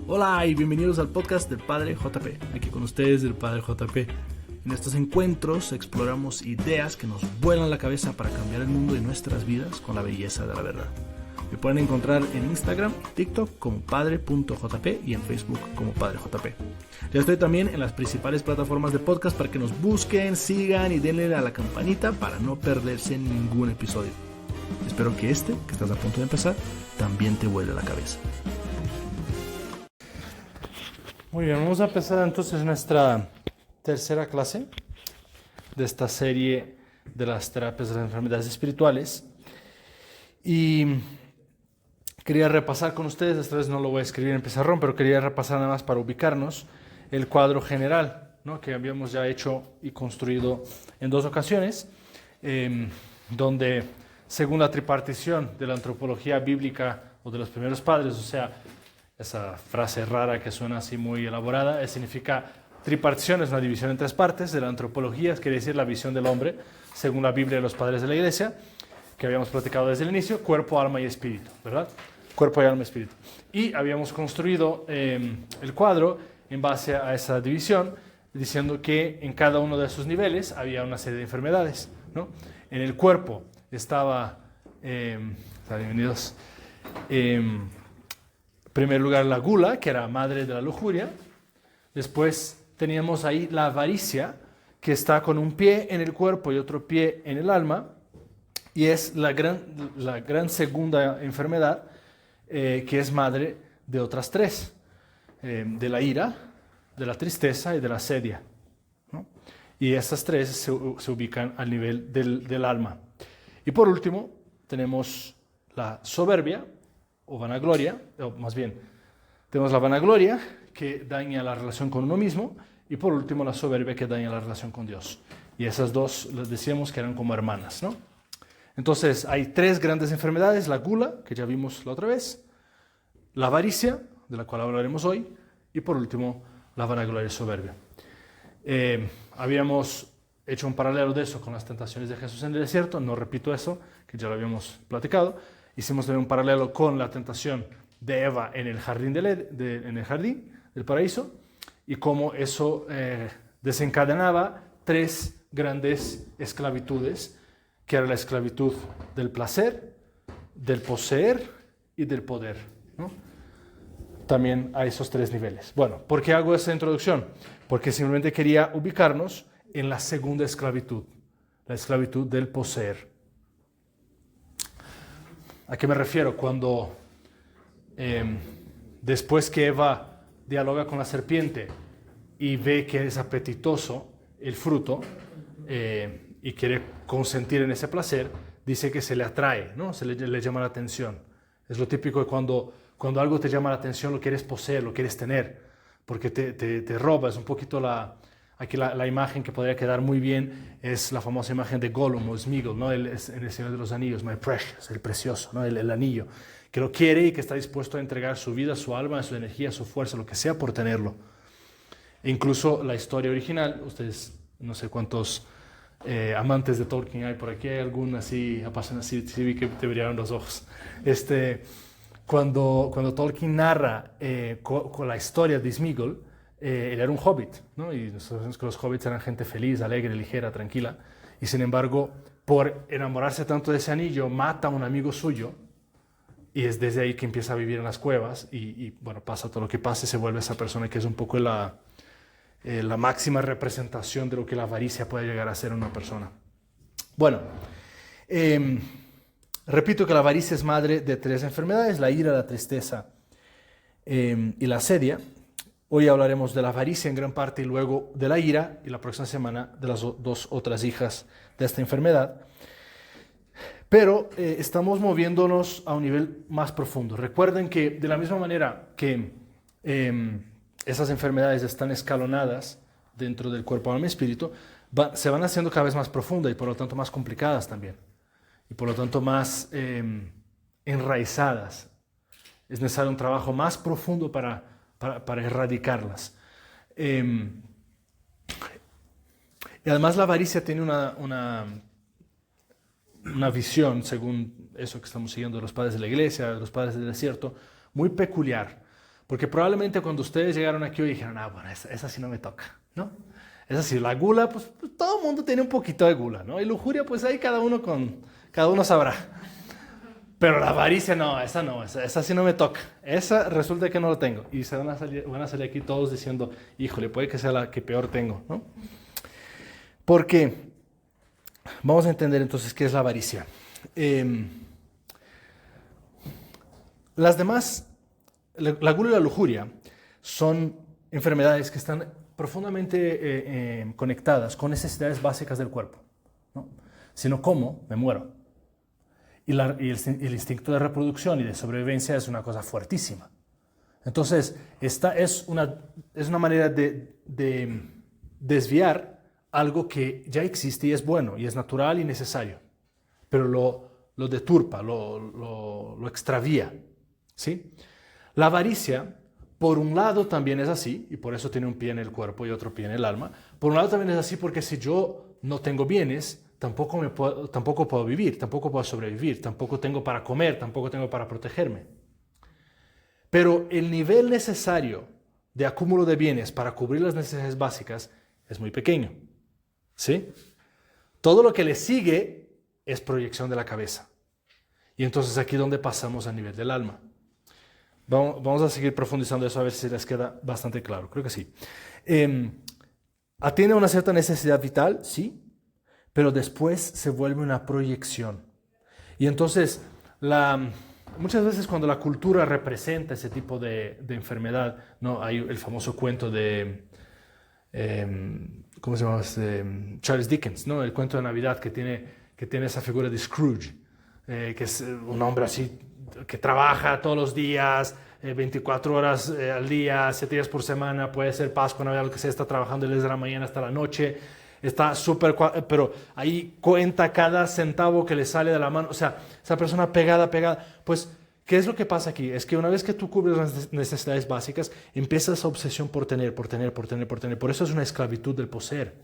Hola y bienvenidos al podcast del Padre JP. Aquí con ustedes el Padre JP. En estos encuentros exploramos ideas que nos vuelan la cabeza para cambiar el mundo y nuestras vidas con la belleza de la verdad. Me pueden encontrar en Instagram y TikTok como padre.jp y en Facebook como Padre JP. Ya estoy también en las principales plataformas de podcast para que nos busquen, sigan y denle a la campanita para no perderse ningún episodio. Espero que que estás a punto de empezar, también te vuele la cabeza. Muy bien, vamos a empezar entonces nuestra tercera clase de esta serie de las terapias de las enfermedades espirituales. Y quería repasar con ustedes, esta vez no lo voy a escribir en pizarrón, pero quería repasar nada más para ubicarnos el cuadro general, ¿no?, que habíamos ya hecho y construido en 2 ocasiones, donde según la tripartición de la antropología bíblica o de los primeros padres, o sea, esa frase rara que suena así muy elaborada, significa tripartición, es una división en 3 partes de la antropología, quiere decir la visión del hombre, según la Biblia de los padres de la iglesia, que habíamos platicado desde el inicio, cuerpo, alma y espíritu, ¿verdad? Cuerpo y alma y espíritu. Y habíamos construido el cuadro en base a esa división, diciendo que en cada uno de esos niveles había una serie de enfermedades, ¿no? En el cuerpo estaba, bienvenidos, en primer lugar la gula, que era madre de la lujuria. Después teníamos ahí la avaricia, que está con un pie en el cuerpo y otro pie en el alma, y es la gran segunda enfermedad, que es madre de otras 3, de la ira, de la tristeza y de la sedia, ¿no? Y estas 3 se ubican al nivel del alma. Y por último tenemos la soberbia o vanagloria, o más bien, tenemos la vanagloria que daña la relación con uno mismo, y por último la soberbia que daña la relación con Dios. Y esas 2 les decíamos que eran como hermanas, ¿no? Entonces hay 3 grandes enfermedades: la gula, que ya vimos la otra vez, la avaricia, de la cual hablaremos hoy, y por último la vanagloria y soberbia. Habíamos hecho un paralelo de eso con las tentaciones de Jesús en el desierto, no repito eso, que ya lo habíamos platicado. Hicimos también un paralelo con la tentación de Eva en el jardín del paraíso, y cómo eso desencadenaba 3 grandes esclavitudes, que era la esclavitud del placer, del poseer y del poder, ¿no? También a esos 3 niveles. Bueno, ¿por qué hago esa introducción? Porque simplemente quería ubicarnos en la segunda esclavitud, la esclavitud del poseer. ¿A qué me refiero? Cuando después que Eva dialoga con la serpiente y ve que es apetitoso el fruto y quiere consentir en ese placer, dice que se le atrae, ¿no? Le llama la atención. Es lo típico de cuando algo te llama la atención, lo quieres poseer, lo quieres tener, porque te roba. Es un poquito aquí la imagen que podría quedar muy bien es la famosa imagen de Gollum o Sméagol, ¿no? En El Señor de los Anillos, my precious, el precioso, ¿no? El anillo, que lo quiere y que está dispuesto a entregar su vida, su alma, su energía, su fuerza, lo que sea por tenerlo. E incluso la historia original, ustedes no sé cuántos amantes de Tolkien hay por aquí, hay algún así apasionado, sí vi que te brillaron los ojos. Cuando Tolkien narra con la historia de Sméagol, él era un hobbit, ¿no? Y nosotros sabemos que los hobbits eran gente feliz, alegre, ligera, tranquila, y sin embargo, por enamorarse tanto de ese anillo, mata a un amigo suyo, y es desde ahí que empieza a vivir en las cuevas, y bueno, pasa todo lo que pasa y se vuelve esa persona que es un poco la máxima representación de lo que la avaricia puede llegar a ser en una persona. Bueno, repito que la avaricia es madre de 3 enfermedades: la ira, la tristeza y la sedia. Hoy hablaremos de la avaricia en gran parte y luego de la ira, y la próxima semana de las 2 otras hijas de esta enfermedad. Pero estamos moviéndonos a un nivel más profundo. Recuerden que de la misma manera que esas enfermedades están escalonadas dentro del cuerpo, alma y espíritu, se van haciendo cada vez más profundas y por lo tanto más complicadas también. Y por lo tanto más enraizadas. Es necesario un trabajo más profundo para erradicarlas. Y además la avaricia tiene una visión, según eso que estamos siguiendo de los padres de la iglesia, de los padres del desierto, muy peculiar, Porque probablemente cuando ustedes llegaron aquí hoy dijeron, bueno, esa sí no me toca, ¿no? Esa sí, la gula, pues todo el mundo tiene un poquito de gula, ¿no? Y lujuria, pues ahí cada uno sabrá. Pero la avaricia, no, esa sí no me toca. Esa resulta que no lo tengo. Y van a salir aquí todos diciendo, híjole, puede que sea la que peor tengo, ¿no? Porque vamos a entender entonces qué es la avaricia. Las demás, la gula y la lujuria, son enfermedades que están profundamente conectadas con necesidades básicas del cuerpo, ¿no? Si no como, me muero. Y el instinto de reproducción y de sobrevivencia es una cosa fuertísima. Entonces, esta es una manera de desviar algo que ya existe y es bueno, y es natural y necesario, pero lo deturpa, lo extravía, ¿sí? La avaricia, por un lado, también es así, y por eso tiene un pie en el cuerpo y otro pie en el alma. Por un lado también es así porque si yo no tengo bienes, tampoco puedo vivir, tampoco puedo sobrevivir, tampoco tengo para comer, tampoco tengo para protegerme. Pero el nivel necesario de acúmulo de bienes para cubrir las necesidades básicas es muy pequeño, ¿sí? Todo lo que le sigue es proyección de la cabeza. Y entonces aquí es donde pasamos al nivel del alma. Vamos a seguir profundizando eso a ver si les queda bastante claro. Creo que sí. Atiende a una cierta necesidad vital, sí, pero después se vuelve una proyección. Y entonces, muchas veces cuando la cultura representa ese tipo de enfermedad, ¿no? Hay el famoso cuento de, ¿cómo se llama? Charles Dickens, ¿no? El cuento de Navidad que tiene esa figura de Scrooge, que es un hombre así que trabaja todos los días, 24 horas al día, 7 días por semana, puede ser Pascua, Navidad, lo que sea, está trabajando desde la mañana hasta la noche. Está súper, pero ahí cuenta cada centavo que le sale de la mano. O sea, esa persona pegada. Pues, ¿qué es lo que pasa aquí? Es que una vez que tú cubres las necesidades básicas, empieza esa obsesión por tener. Por eso es una esclavitud del poseer.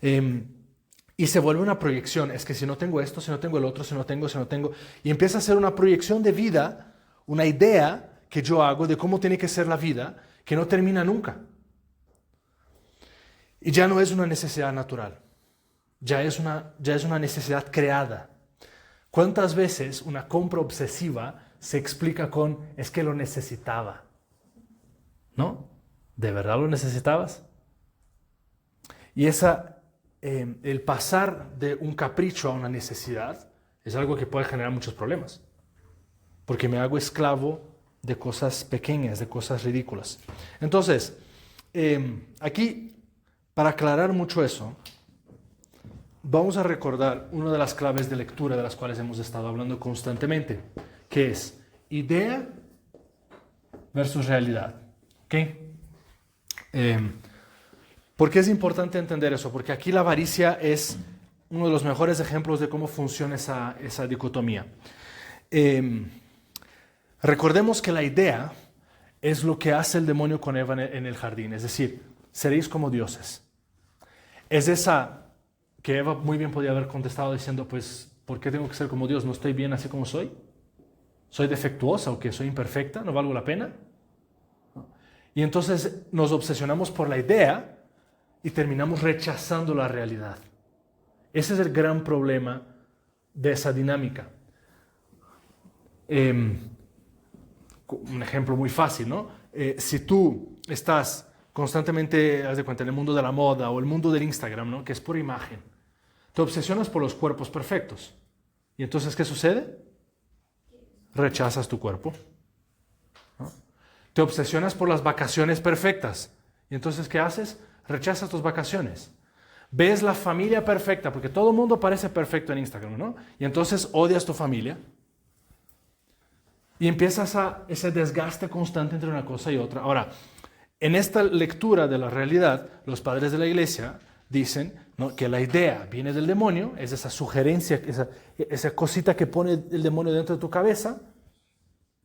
Y se vuelve una proyección. Es que si no tengo esto, si no tengo el otro, si no tengo. Y empieza a ser una proyección de vida, una idea que yo hago de cómo tiene que ser la vida, que no termina nunca. Y ya no es una necesidad natural, ya es una necesidad creada. ¿Cuántas veces una compra obsesiva se explica con es que lo necesitaba? ¿No? ¿De verdad lo necesitabas? Y el pasar de un capricho a una necesidad es algo que puede generar muchos problemas, porque me hago esclavo de cosas pequeñas, de cosas ridículas. Entonces, aquí, para aclarar mucho eso, vamos a recordar una de las claves de lectura de las cuales hemos estado hablando constantemente, que es idea versus realidad. ¿Ok? ¿Por qué es importante entender eso? Porque aquí la avaricia es uno de los mejores ejemplos de cómo funciona esa dicotomía. Recordemos que la idea es lo que hace el demonio con Eva en el jardín, es decir, seréis como dioses. Es esa que Eva muy bien podía haber contestado diciendo, pues, ¿por qué tengo que ser como Dios? ¿No estoy bien así como soy? ¿Soy defectuosa o que soy imperfecta? ¿No valgo la pena? Y entonces nos obsesionamos por la idea y terminamos rechazando la realidad. Ese es el gran problema de esa dinámica. Un ejemplo muy fácil, ¿no? Si tú estás constantemente, haz de cuenta, en el mundo de la moda o el mundo del Instagram, ¿no? Que es pura imagen, te obsesionas por los cuerpos perfectos. ¿Y entonces qué sucede? Rechazas tu cuerpo, ¿no? Te obsesionas por las vacaciones perfectas. ¿Y entonces qué haces? Rechazas tus vacaciones. Ves la familia perfecta, porque todo el mundo parece perfecto en Instagram, ¿no? Y entonces odias tu familia. Y empiezas ese desgaste constante entre una cosa y otra. Ahora, en esta lectura de la realidad, los padres de la iglesia dicen, ¿no?, que la idea viene del demonio, es esa sugerencia, esa cosita que pone el demonio dentro de tu cabeza,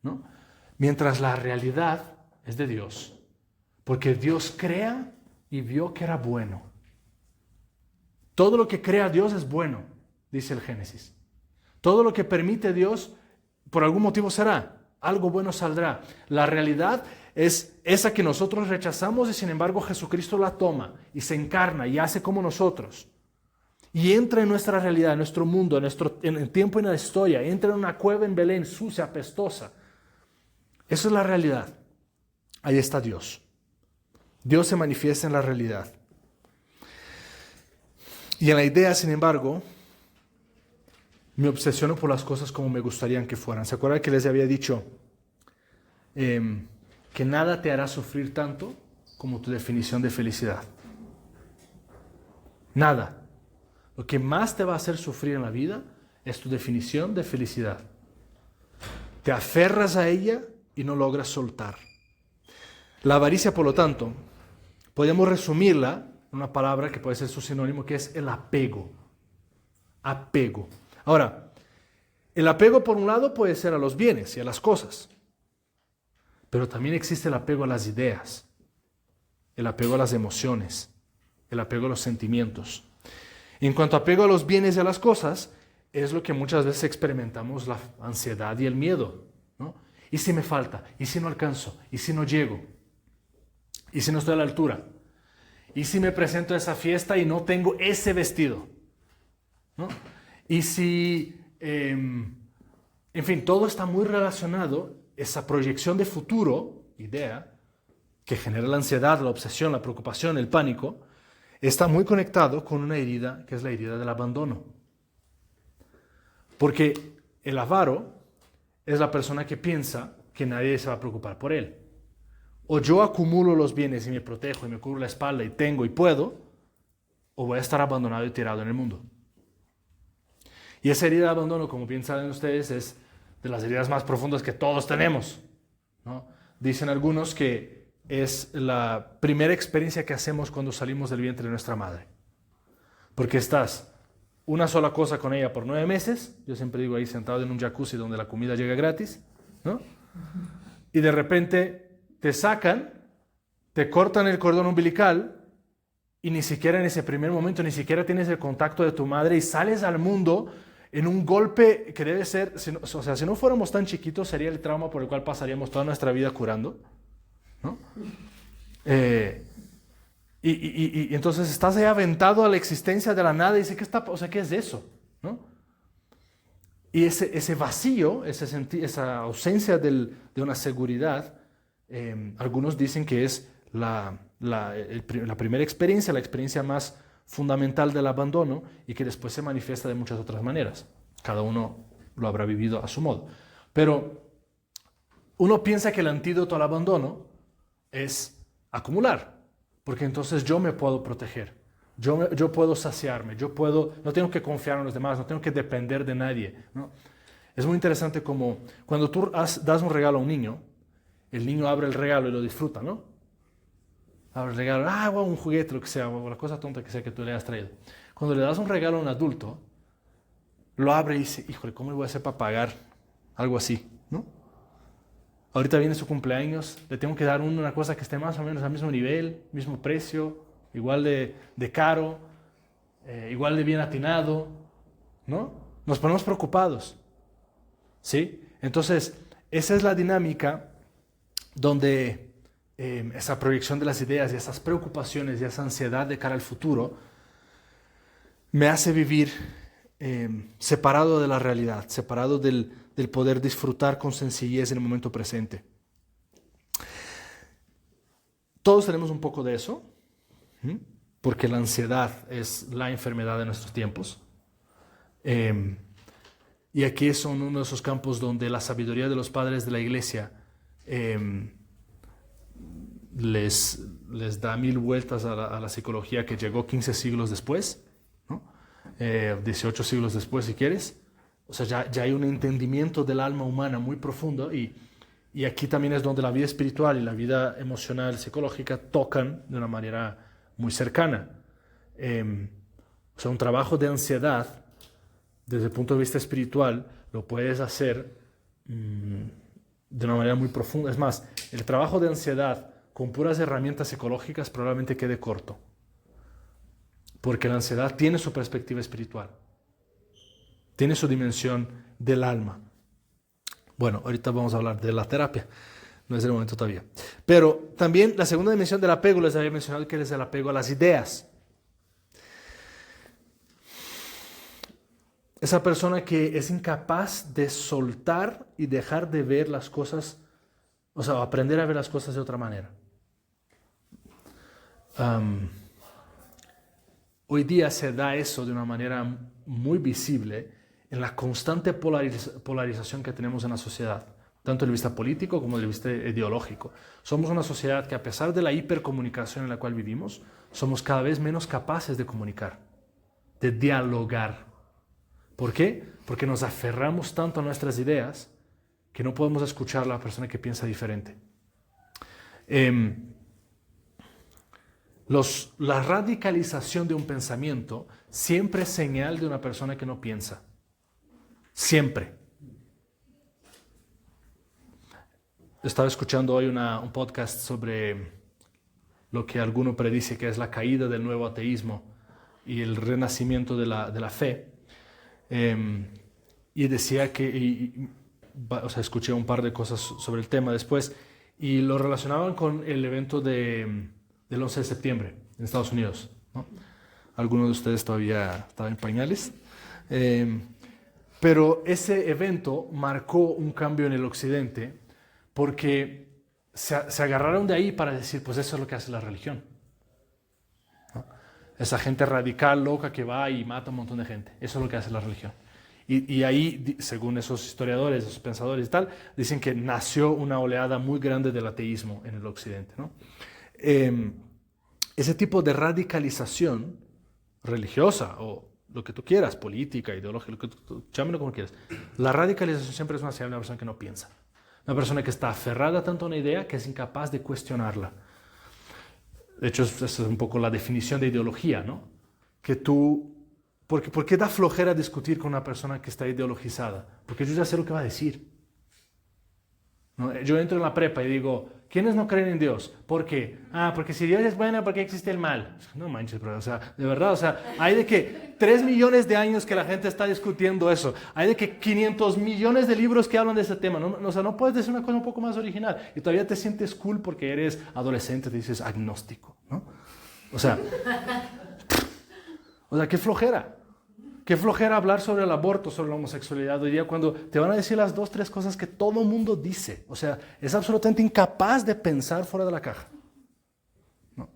¿no? Mientras la realidad es de Dios. Porque Dios crea y vio que era bueno. Todo lo que crea Dios es bueno, dice el Génesis. Todo lo que permite Dios, por algún motivo será. algo bueno saldrá. La realidad es esa que nosotros rechazamos y sin embargo Jesucristo la toma y se encarna y hace como nosotros. Y entra en nuestra realidad, en nuestro mundo, en el tiempo y en la historia. Entra en una cueva en Belén, sucia, apestosa. Eso es la realidad. Ahí está Dios. Dios se manifiesta en la realidad. Y en la idea, sin embargo, me obsesiono por las cosas como me gustaría que fueran. ¿Se acuerdan que les había dicho que nada te hará sufrir tanto como tu definición de felicidad? Nada. Lo que más te va a hacer sufrir en la vida es tu definición de felicidad. Te aferras a ella y no logras soltar. La avaricia, por lo tanto, podemos resumirla en una palabra que puede ser su sinónimo, que es el apego. Apego. Ahora, el apego por un lado puede ser a los bienes y a las cosas, pero también existe el apego a las ideas, el apego a las emociones, el apego a los sentimientos. En cuanto a apego a los bienes y a las cosas, es lo que muchas veces experimentamos la ansiedad y el miedo, ¿no? ¿Y si me falta? ¿Y si no alcanzo? ¿Y si no llego? ¿Y si no estoy a la altura? ¿Y si me presento a esa fiesta y no tengo ese vestido? ¿No? Y si, en fin, todo está muy relacionado, esa proyección de futuro, idea, que genera la ansiedad, la obsesión, la preocupación, el pánico, está muy conectado con una herida que es la herida del abandono. Porque el avaro es la persona que piensa que nadie se va a preocupar por él. O yo acumulo los bienes y me protejo y me cubro la espalda y tengo y puedo, o voy a estar abandonado y tirado en el mundo. Y esa herida de abandono, como bien saben ustedes, es de las heridas más profundas que todos tenemos, ¿no? Dicen algunos que es la primera experiencia que hacemos cuando salimos del vientre de nuestra madre. Porque estás una sola cosa con ella por 9 meses, yo siempre digo ahí sentado en un jacuzzi donde la comida llega gratis, ¿no? Y de repente te sacan, te cortan el cordón umbilical y ni siquiera en ese primer momento, ni siquiera tienes el contacto de tu madre y sales al mundo en un golpe que debe ser, o sea, si no fuéramos tan chiquitos sería el trauma por el cual pasaríamos toda nuestra vida curando, ¿no? Y entonces estás ahí aventado a la existencia de la nada y dices, ¿qué es eso? ¿No? Y ese vacío, esa ausencia de una seguridad, algunos dicen que es la primera experiencia, la experiencia más fundamental del abandono y que después se manifiesta de muchas otras maneras. Cada uno lo habrá vivido a su modo. Pero uno piensa que el antídoto al abandono es acumular, porque entonces yo me puedo proteger, yo puedo saciarme, no tengo que confiar en los demás, no tengo que depender de nadie, ¿no? Es muy interesante como cuando tú das un regalo a un niño, el niño abre el regalo y lo disfruta, ¿no? Abre el regalo, un juguete, lo que sea, o la cosa tonta que sea que tú le hayas traído. Cuando le das un regalo a un adulto, lo abre y dice, híjole, ¿cómo le voy a hacer para pagar algo así, ¿no? Ahorita viene su cumpleaños, le tengo que dar una cosa que esté más o menos al mismo nivel, mismo precio, igual de caro, igual de bien atinado, ¿no? Nos ponemos preocupados, ¿sí? Entonces, esa es la dinámica donde esa proyección de las ideas y esas preocupaciones y esa ansiedad de cara al futuro me hace vivir separado de la realidad, separado del poder disfrutar con sencillez en el momento presente. Todos tenemos un poco de eso, porque la ansiedad es la enfermedad de nuestros tiempos. Y aquí son uno de esos campos donde la sabiduría de los padres de la iglesia les da 1000 vueltas a la psicología que llegó 15 siglos después, ¿no? 18 siglos después si quieres. O sea, ya hay un entendimiento del alma humana muy profundo y aquí también es donde la vida espiritual y la vida emocional, psicológica tocan de una manera muy cercana. O sea, un trabajo de ansiedad desde el punto de vista espiritual lo puedes hacer de una manera muy profunda. Es más, el trabajo de ansiedad con puras herramientas psicológicas probablemente quede corto, porque la ansiedad tiene su perspectiva espiritual, tiene su dimensión del alma. Bueno, ahorita vamos a hablar de la terapia. No es el momento todavía. Pero también la segunda dimensión del apego, les había mencionado que es el apego a las ideas. Esa persona que es incapaz de soltar y dejar de ver las cosas, o sea, aprender a ver las cosas de otra manera. Hoy día se da eso de una manera muy visible en la constante polarización que tenemos en la sociedad, tanto desde el vista político como desde el vista ideológico. Somos una sociedad que, a pesar de la hipercomunicación en la cual vivimos, somos cada vez menos capaces de comunicar, de dialogar. ¿Por qué? Porque nos aferramos tanto a nuestras ideas que no podemos escuchar a la persona que piensa diferente. La radicalización de un pensamiento siempre es señal de una persona que no piensa. Siempre. Estaba escuchando hoy un podcast sobre lo que alguno predice que es la caída del nuevo ateísmo y el renacimiento de la fe. Y decía que, escuché un par de cosas sobre el tema después y lo relacionaban con el evento del 11 de septiembre en Estados Unidos, ¿no? Algunos de ustedes todavía estaban en pañales. Pero ese evento marcó un cambio en el occidente porque se agarraron de ahí para decir, pues eso es lo que hace la religión, ¿no? Esa gente radical, loca, que va y mata a un montón de gente. Eso es lo que hace la religión. Y ahí, según esos historiadores, esos pensadores y tal, dicen que nació una oleada muy grande del ateísmo en el occidente, ¿no? Ese tipo de radicalización religiosa o lo que tú quieras, política, ideológica, llámelo como quieras. La radicalización siempre es una señal de una persona que no piensa. Una persona que está aferrada tanto a una idea que es incapaz de cuestionarla. De hecho, esa es un poco la definición de ideología, ¿no? Que tú... ¿Por qué da flojera discutir con una persona que está ideologizada? Porque yo ya sé lo que va a decir, ¿no? Yo entro en la prepa y digo, ¿quiénes no creen en Dios? ¿Por qué? Porque si Dios es bueno, ¿por qué existe el mal? No manches, bro, o sea, de verdad, o sea, hay de que 3 millones de años que la gente está discutiendo eso. Hay de que 500 millones de libros que hablan de ese tema. No, o sea, no puedes decir una cosa un poco más original. Y todavía te sientes cool porque eres adolescente, te dices agnóstico, ¿no? O sea, qué flojera. Qué flojera hablar sobre el aborto, sobre la homosexualidad hoy día cuando te van a decir las 2, 3 cosas que todo mundo dice. O sea, es absolutamente incapaz de pensar fuera de la caja, ¿no?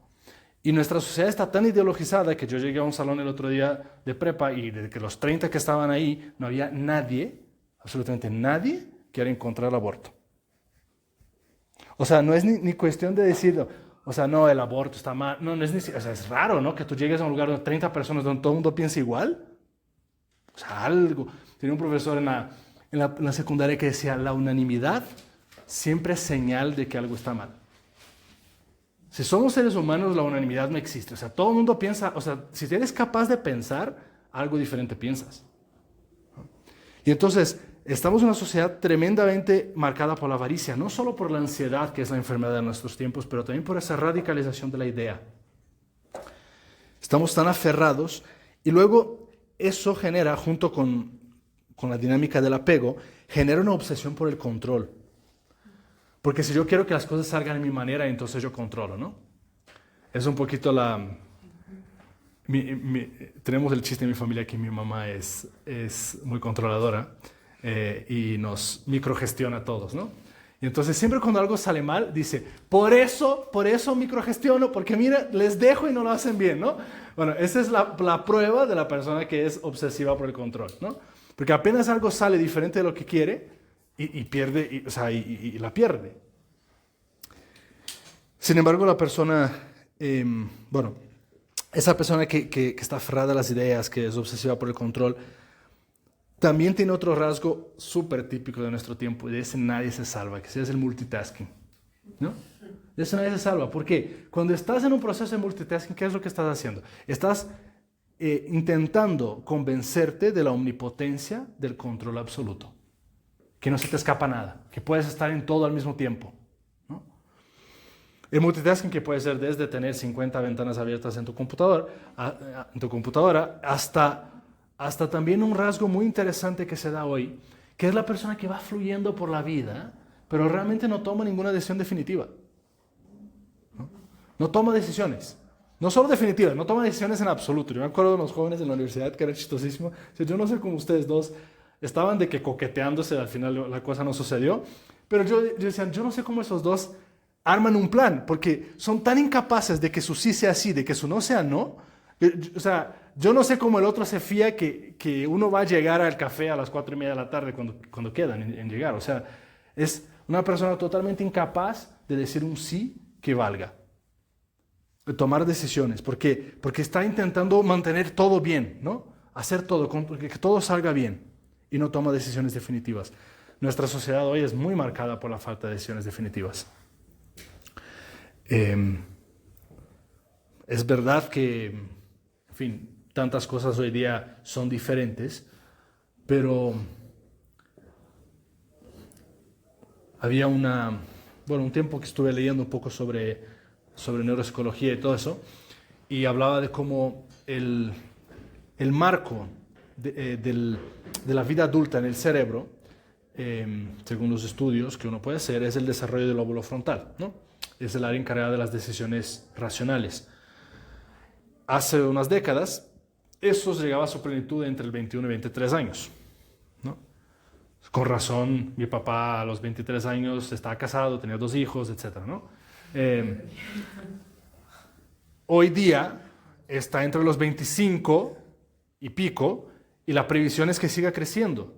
Y nuestra sociedad está tan ideologizada que yo llegué a un salón el otro día de prepa y de que los 30 que estaban ahí no había nadie, absolutamente nadie, que era en contra del aborto. O sea, no es ni cuestión de decirlo. O sea, no, el aborto está mal. No es ni... O sea, es raro, ¿no? Que tú llegues a un lugar donde 30 personas donde todo el mundo piensa igual. O sea, algo. Tenía un profesor en la secundaria que decía, la unanimidad siempre es señal de que algo está mal. Si somos seres humanos, la unanimidad no existe. O sea, todo el mundo piensa, o sea, si eres capaz de pensar, algo diferente piensas. Y entonces, estamos en una sociedad tremendamente marcada por la avaricia, no solo por la ansiedad, que es la enfermedad de nuestros tiempos, pero también por esa radicalización de la idea. Estamos tan aferrados y luego eso genera, junto con la dinámica del apego, genera una obsesión por el control. Porque si yo quiero que las cosas salgan de mi manera, entonces yo controlo, ¿no? Es un poquito tenemos el chiste en mi familia que mi mamá es muy controladora y nos microgestiona a todos, ¿no? Y entonces siempre cuando algo sale mal, dice, por eso microgestiono, porque mira, les dejo y no lo hacen bien, ¿no? Bueno, esa es la prueba de la persona que es obsesiva por el control, ¿no? Porque apenas algo sale diferente de lo que quiere y pierde, y la pierde. Sin embargo, la persona, esa persona que está aferrada a las ideas, que es obsesiva por el control, también tiene otro rasgo súper típico de nuestro tiempo, y de ese nadie se salva, que es el multitasking, ¿no? De eso nadie se salva. ¿Por qué? Cuando estás en un proceso de multitasking, ¿qué es lo que estás haciendo? Estás intentando convencerte de la omnipotencia del control absoluto, que no se te escapa nada, que puedes estar en todo al mismo tiempo, ¿no? El multitasking que puede ser desde tener 50 ventanas abiertas en tu computadora hasta también un rasgo muy interesante que se da hoy, que es la persona que va fluyendo por la vida, pero realmente no toma ninguna decisión definitiva. No toma decisiones. No solo definitivas, no toma decisiones en absoluto. Yo me acuerdo de los jóvenes de la universidad que era chistosísimo. O sea, yo no sé cómo ustedes dos estaban de que coqueteándose, al final la cosa no sucedió. Pero yo decía, yo no sé cómo esos dos arman un plan, porque son tan incapaces de que su sí sea sí, de que su no sea no. O sea, yo no sé cómo el otro se fía que uno va a llegar al café a las 4:30 de la tarde cuando quedan en llegar. O sea, es una persona totalmente incapaz de decir un sí que valga. De tomar decisiones, porque está intentando mantener todo bien, ¿no? Hacer todo, que todo salga bien, y no toma decisiones definitivas. Nuestra sociedad hoy es muy marcada por la falta de decisiones definitivas. Es verdad que, en fin, tantas cosas hoy día son diferentes, pero había un tiempo que estuve leyendo un poco sobre neuropsicología y todo eso, y hablaba de cómo el marco de la vida adulta en el cerebro, según los estudios que uno puede hacer, es el desarrollo del lóbulo frontal, ¿no? Es el área encargada de las decisiones racionales. Hace unas décadas, eso llegaba a su plenitud entre el 21 y 23 años, ¿no? Con razón, mi papá a los 23 años estaba casado, tenía 2 hijos, etc., ¿no? Hoy día está entre los 25 y pico, y la previsión es que siga creciendo.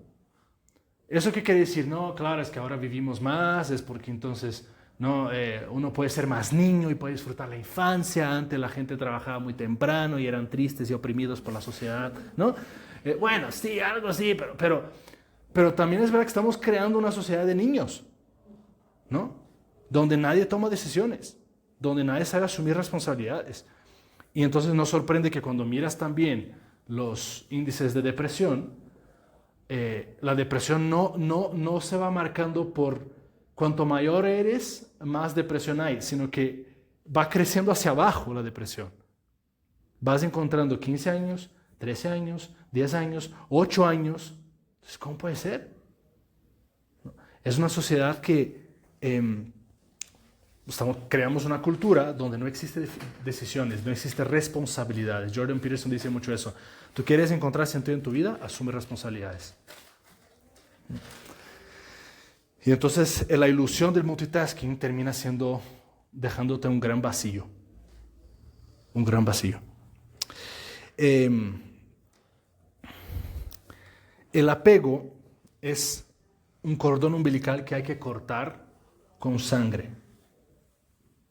¿Eso qué quiere decir? No, claro, es que ahora vivimos más, es porque entonces uno puede ser más niño y puede disfrutar la infancia. Antes la gente trabajaba muy temprano y eran tristes y oprimidos por la sociedad, ¿no? Bueno, sí, algo así, pero también es verdad que estamos creando una sociedad de niños, ¿no? Donde nadie toma decisiones, donde nadie sabe asumir responsabilidades. Y entonces nos sorprende que cuando miras también los índices de depresión, la depresión no se va marcando por cuanto mayor eres, más depresión hay, sino que va creciendo hacia abajo la depresión. Vas encontrando 15 años, 13 años, 10 años, 8 años. Entonces, ¿cómo puede ser? Es una sociedad que creamos una cultura donde no existen decisiones, no existen responsabilidades. Jordan Peterson dice mucho eso. Tú quieres encontrar sentido en tu vida, asume responsabilidades. Y entonces la ilusión del multitasking termina dejándote un gran vacío. Un gran vacío. El apego es un cordón umbilical que hay que cortar con sangre,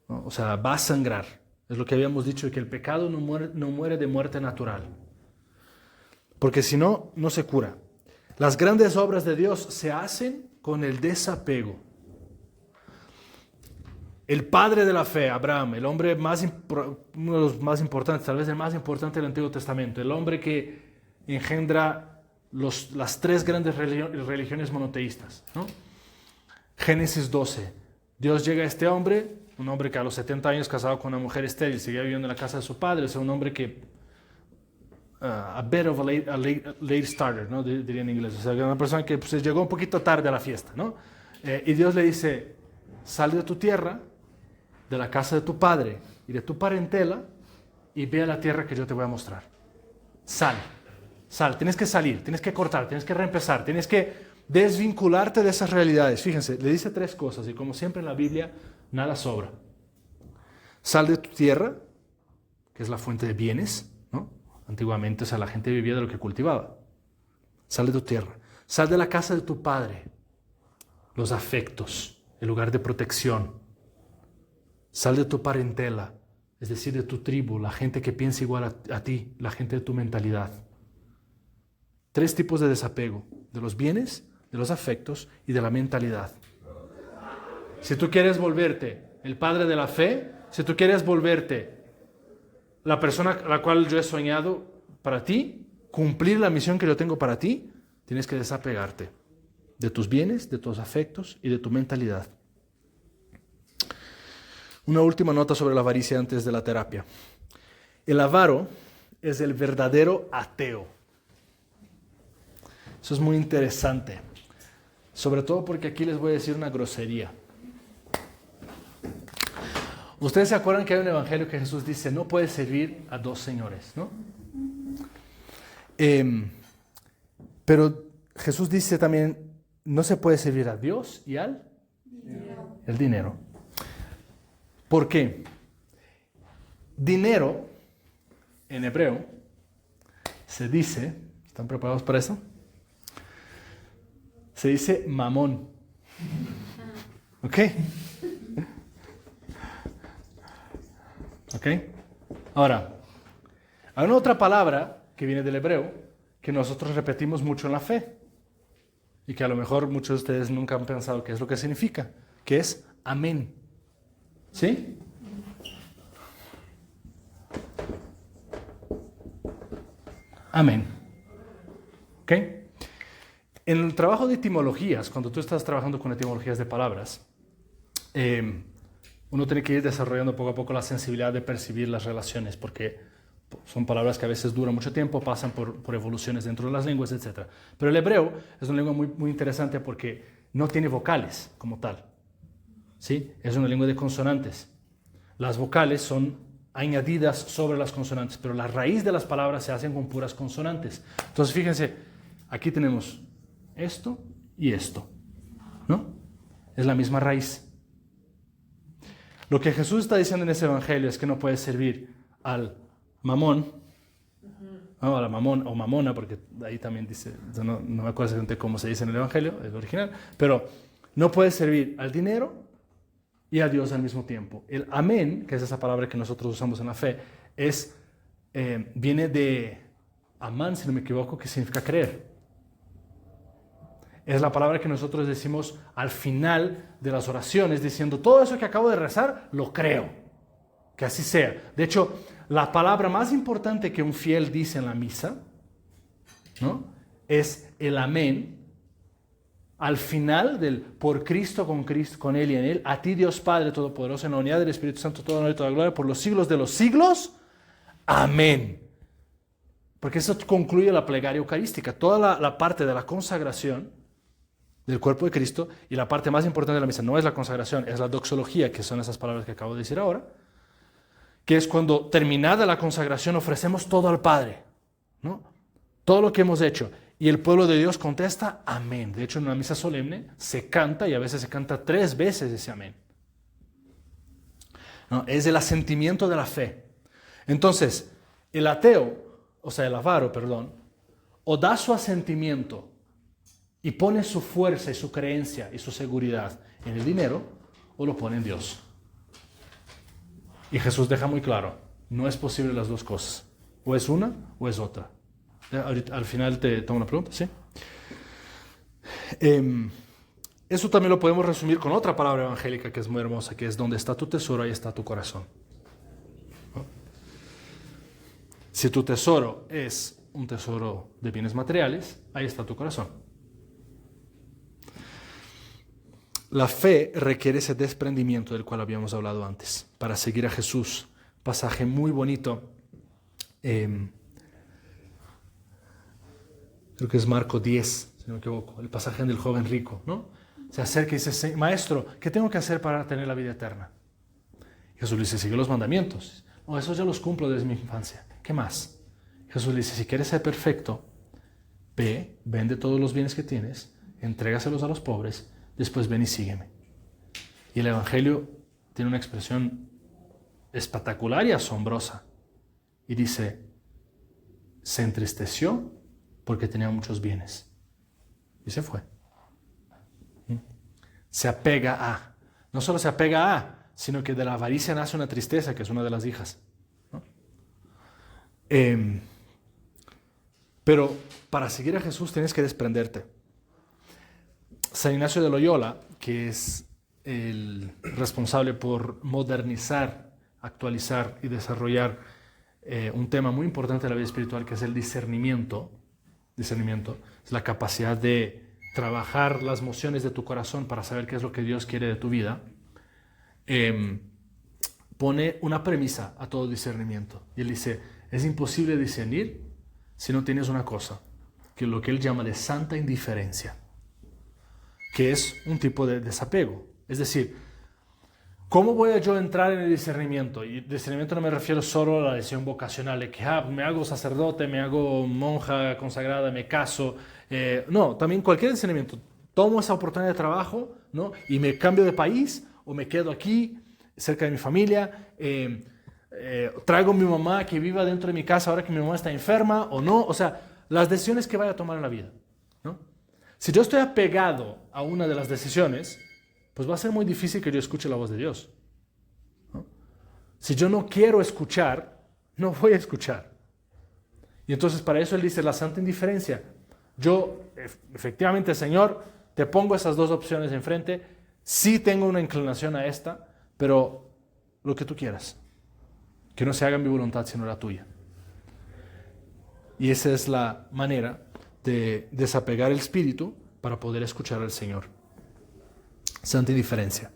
¿no? O sea, va a sangrar. Es lo que habíamos dicho, que el pecado no muere de muerte natural. Porque si no, no se cura. Las grandes obras de Dios se hacen con el desapego. El padre de la fe, Abraham, el hombre uno de los más importantes, tal vez el más importante del Antiguo Testamento, el hombre que engendra las 3 grandes religiones monoteístas, ¿no? Génesis 12. Dios llega a este hombre, un hombre que a los 70 años casado con una mujer estéril, seguía viviendo en la casa de su padre, es un hombre que a bit of a late starter, ¿no? Diría en inglés. O sea, una persona que pues, llegó un poquito tarde a la fiesta, ¿no? Y Dios le dice, sal de tu tierra, de la casa de tu padre y de tu parentela, y ve a la tierra que yo te voy a mostrar. Sal, tienes que salir, tienes que cortar, tienes que reempezar, tienes que desvincularte de esas realidades. Fíjense, le dice 3 cosas, y como siempre en la Biblia, nada sobra. Sal de tu tierra, que es la fuente de bienes, ¿no? Antiguamente, o sea, la gente vivía de lo que cultivaba. Sal de tu tierra. Sal de la casa de tu padre. Los afectos, el lugar de protección. Sal de tu parentela, es decir, de tu tribu, la gente que piensa igual a ti, la gente de tu mentalidad. 3 tipos de desapego: de los bienes, de los afectos y de la mentalidad. Si tú quieres volverte el padre de la fe, si tú quieres volverte la persona a la cual yo he soñado para ti, cumplir la misión que yo tengo para ti, tienes que desapegarte de tus bienes, de tus afectos y de tu mentalidad. Una última nota sobre la avaricia antes de la terapia. El avaro es el verdadero ateo. Eso es muy interesante, Sobre todo porque aquí les voy a decir una grosería. Ustedes se acuerdan que hay un evangelio que Jesús dice, no puedes servir a dos señores, ¿no? Pero Jesús dice también, no se puede servir a Dios y al el dinero. ¿Por qué? Dinero, en hebreo, se dice, ¿están preparados para eso? Se dice mamón. ¿Ok? ¿Ok? Ahora, hay una otra palabra que viene del hebreo que nosotros repetimos mucho en la fe y que a lo mejor muchos de ustedes nunca han pensado qué es lo que significa, que es amén. ¿Sí? Amén. ¿Ok? En el trabajo de etimologías, cuando tú estás trabajando con etimologías de palabras, uno tiene que ir desarrollando poco a poco la sensibilidad de percibir las relaciones, porque son palabras que a veces duran mucho tiempo, pasan por evoluciones dentro de las lenguas, etc. Pero el hebreo es una lengua muy, muy interesante porque no tiene vocales como tal. ¿Sí? Es una lengua de consonantes. Las vocales son añadidas sobre las consonantes, pero la raíz de las palabras se hacen con puras consonantes. Entonces, fíjense, aquí tenemos esto y esto, ¿no? Es la misma raíz. Lo que Jesús está diciendo en ese evangelio es que no puedes servir al mamón, no, a la mamón o mamona, porque ahí también dice, no me acuerdo exactamente cómo se dice en el evangelio, el original, pero no puedes servir al dinero y a Dios al mismo tiempo. El amén, que es esa palabra que nosotros usamos en la fe, viene de amán, si no me equivoco, que significa creer. Es la palabra que nosotros decimos al final de las oraciones, diciendo, todo eso que acabo de rezar, lo creo. Que así sea. De hecho, la palabra más importante que un fiel dice en la misa, ¿no?, es el amén. Al final del por Cristo, con Él y en Él, a ti Dios Padre Todopoderoso, en la unidad del Espíritu Santo, todo honor y toda gloria, por los siglos de los siglos. Amén. Porque eso concluye la plegaria eucarística. Toda la parte de la consagración del cuerpo de Cristo, y la parte más importante de la misa no es la consagración, es la doxología, que son esas palabras que acabo de decir ahora, que es cuando terminada la consagración ofrecemos todo al Padre, ¿no? Todo lo que hemos hecho. Y el pueblo de Dios contesta, amén. De hecho, en una misa solemne se canta, y a veces se canta 3 veces ese amén, ¿no? Es el asentimiento de la fe. Entonces, el ateo, o sea, el avaro, perdón, o da su asentimiento y pone su fuerza y su creencia y su seguridad en el dinero, o lo pone en Dios. Y Jesús deja muy claro, no es posible las dos cosas. O es una o es otra. Ahorita, al final te tomo una pregunta, ¿sí? Eso también lo podemos resumir con otra palabra evangélica que es muy hermosa, que es donde está tu tesoro, ahí está tu corazón. ¿No? Si tu tesoro es un tesoro de bienes materiales, ahí está tu corazón. La fe requiere ese desprendimiento del cual habíamos hablado antes, para seguir a Jesús. Pasaje muy bonito. Creo que es Marco 10, si no me equivoco, el pasaje del joven rico, ¿no? Se acerca y dice, maestro, ¿qué tengo que hacer para tener la vida eterna? Y Jesús le dice, sigue los mandamientos. No, esos ya los cumplo desde mi infancia. ¿Qué más? Jesús le dice, si quieres ser perfecto, ve, vende todos los bienes que tienes, entrégaselos a los pobres, después ven y sígueme. Y el Evangelio tiene una expresión espectacular y asombrosa. Y dice, se entristeció porque tenía muchos bienes. Y se fue. Se apega a. No solo se apega a, sino que de la avaricia nace una tristeza, que es una de las hijas, ¿no? Pero para seguir a Jesús tienes que desprenderte. San Ignacio de Loyola, que es el responsable por modernizar, actualizar y desarrollar un tema muy importante de la vida espiritual, que es el discernimiento. Discernimiento es la capacidad de trabajar las mociones de tu corazón para saber qué es lo que Dios quiere de tu vida. Pone una premisa a todo discernimiento. Y él dice, es imposible discernir si no tienes una cosa, que es lo que él llama de santa indiferencia. que es un tipo de desapego. Es decir, ¿cómo voy a yo entrar en el discernimiento? Y discernimiento no me refiero solo a la decisión vocacional, de que me hago sacerdote, me hago monja consagrada, me caso. No, también cualquier discernimiento. Tomo esa oportunidad de trabajo, ¿no? Y me cambio de país o me quedo aquí, cerca de mi familia. Traigo a mi mamá que viva dentro de mi casa ahora que mi mamá está enferma o no. O sea, las decisiones que vaya a tomar en la vida, ¿no? Si yo estoy apegado a una de las decisiones, pues va a ser muy difícil que yo escuche la voz de Dios, ¿no? Si yo no quiero escuchar, no voy a escuchar. Y entonces para eso Él dice la santa indiferencia. Yo, efectivamente, Señor, te pongo esas dos opciones enfrente. Sí tengo una inclinación a esta, pero lo que tú quieras. Que no se haga mi voluntad sino la tuya. Y esa es la manera de desapegar el espíritu para poder escuchar al Señor. Santa indiferencia.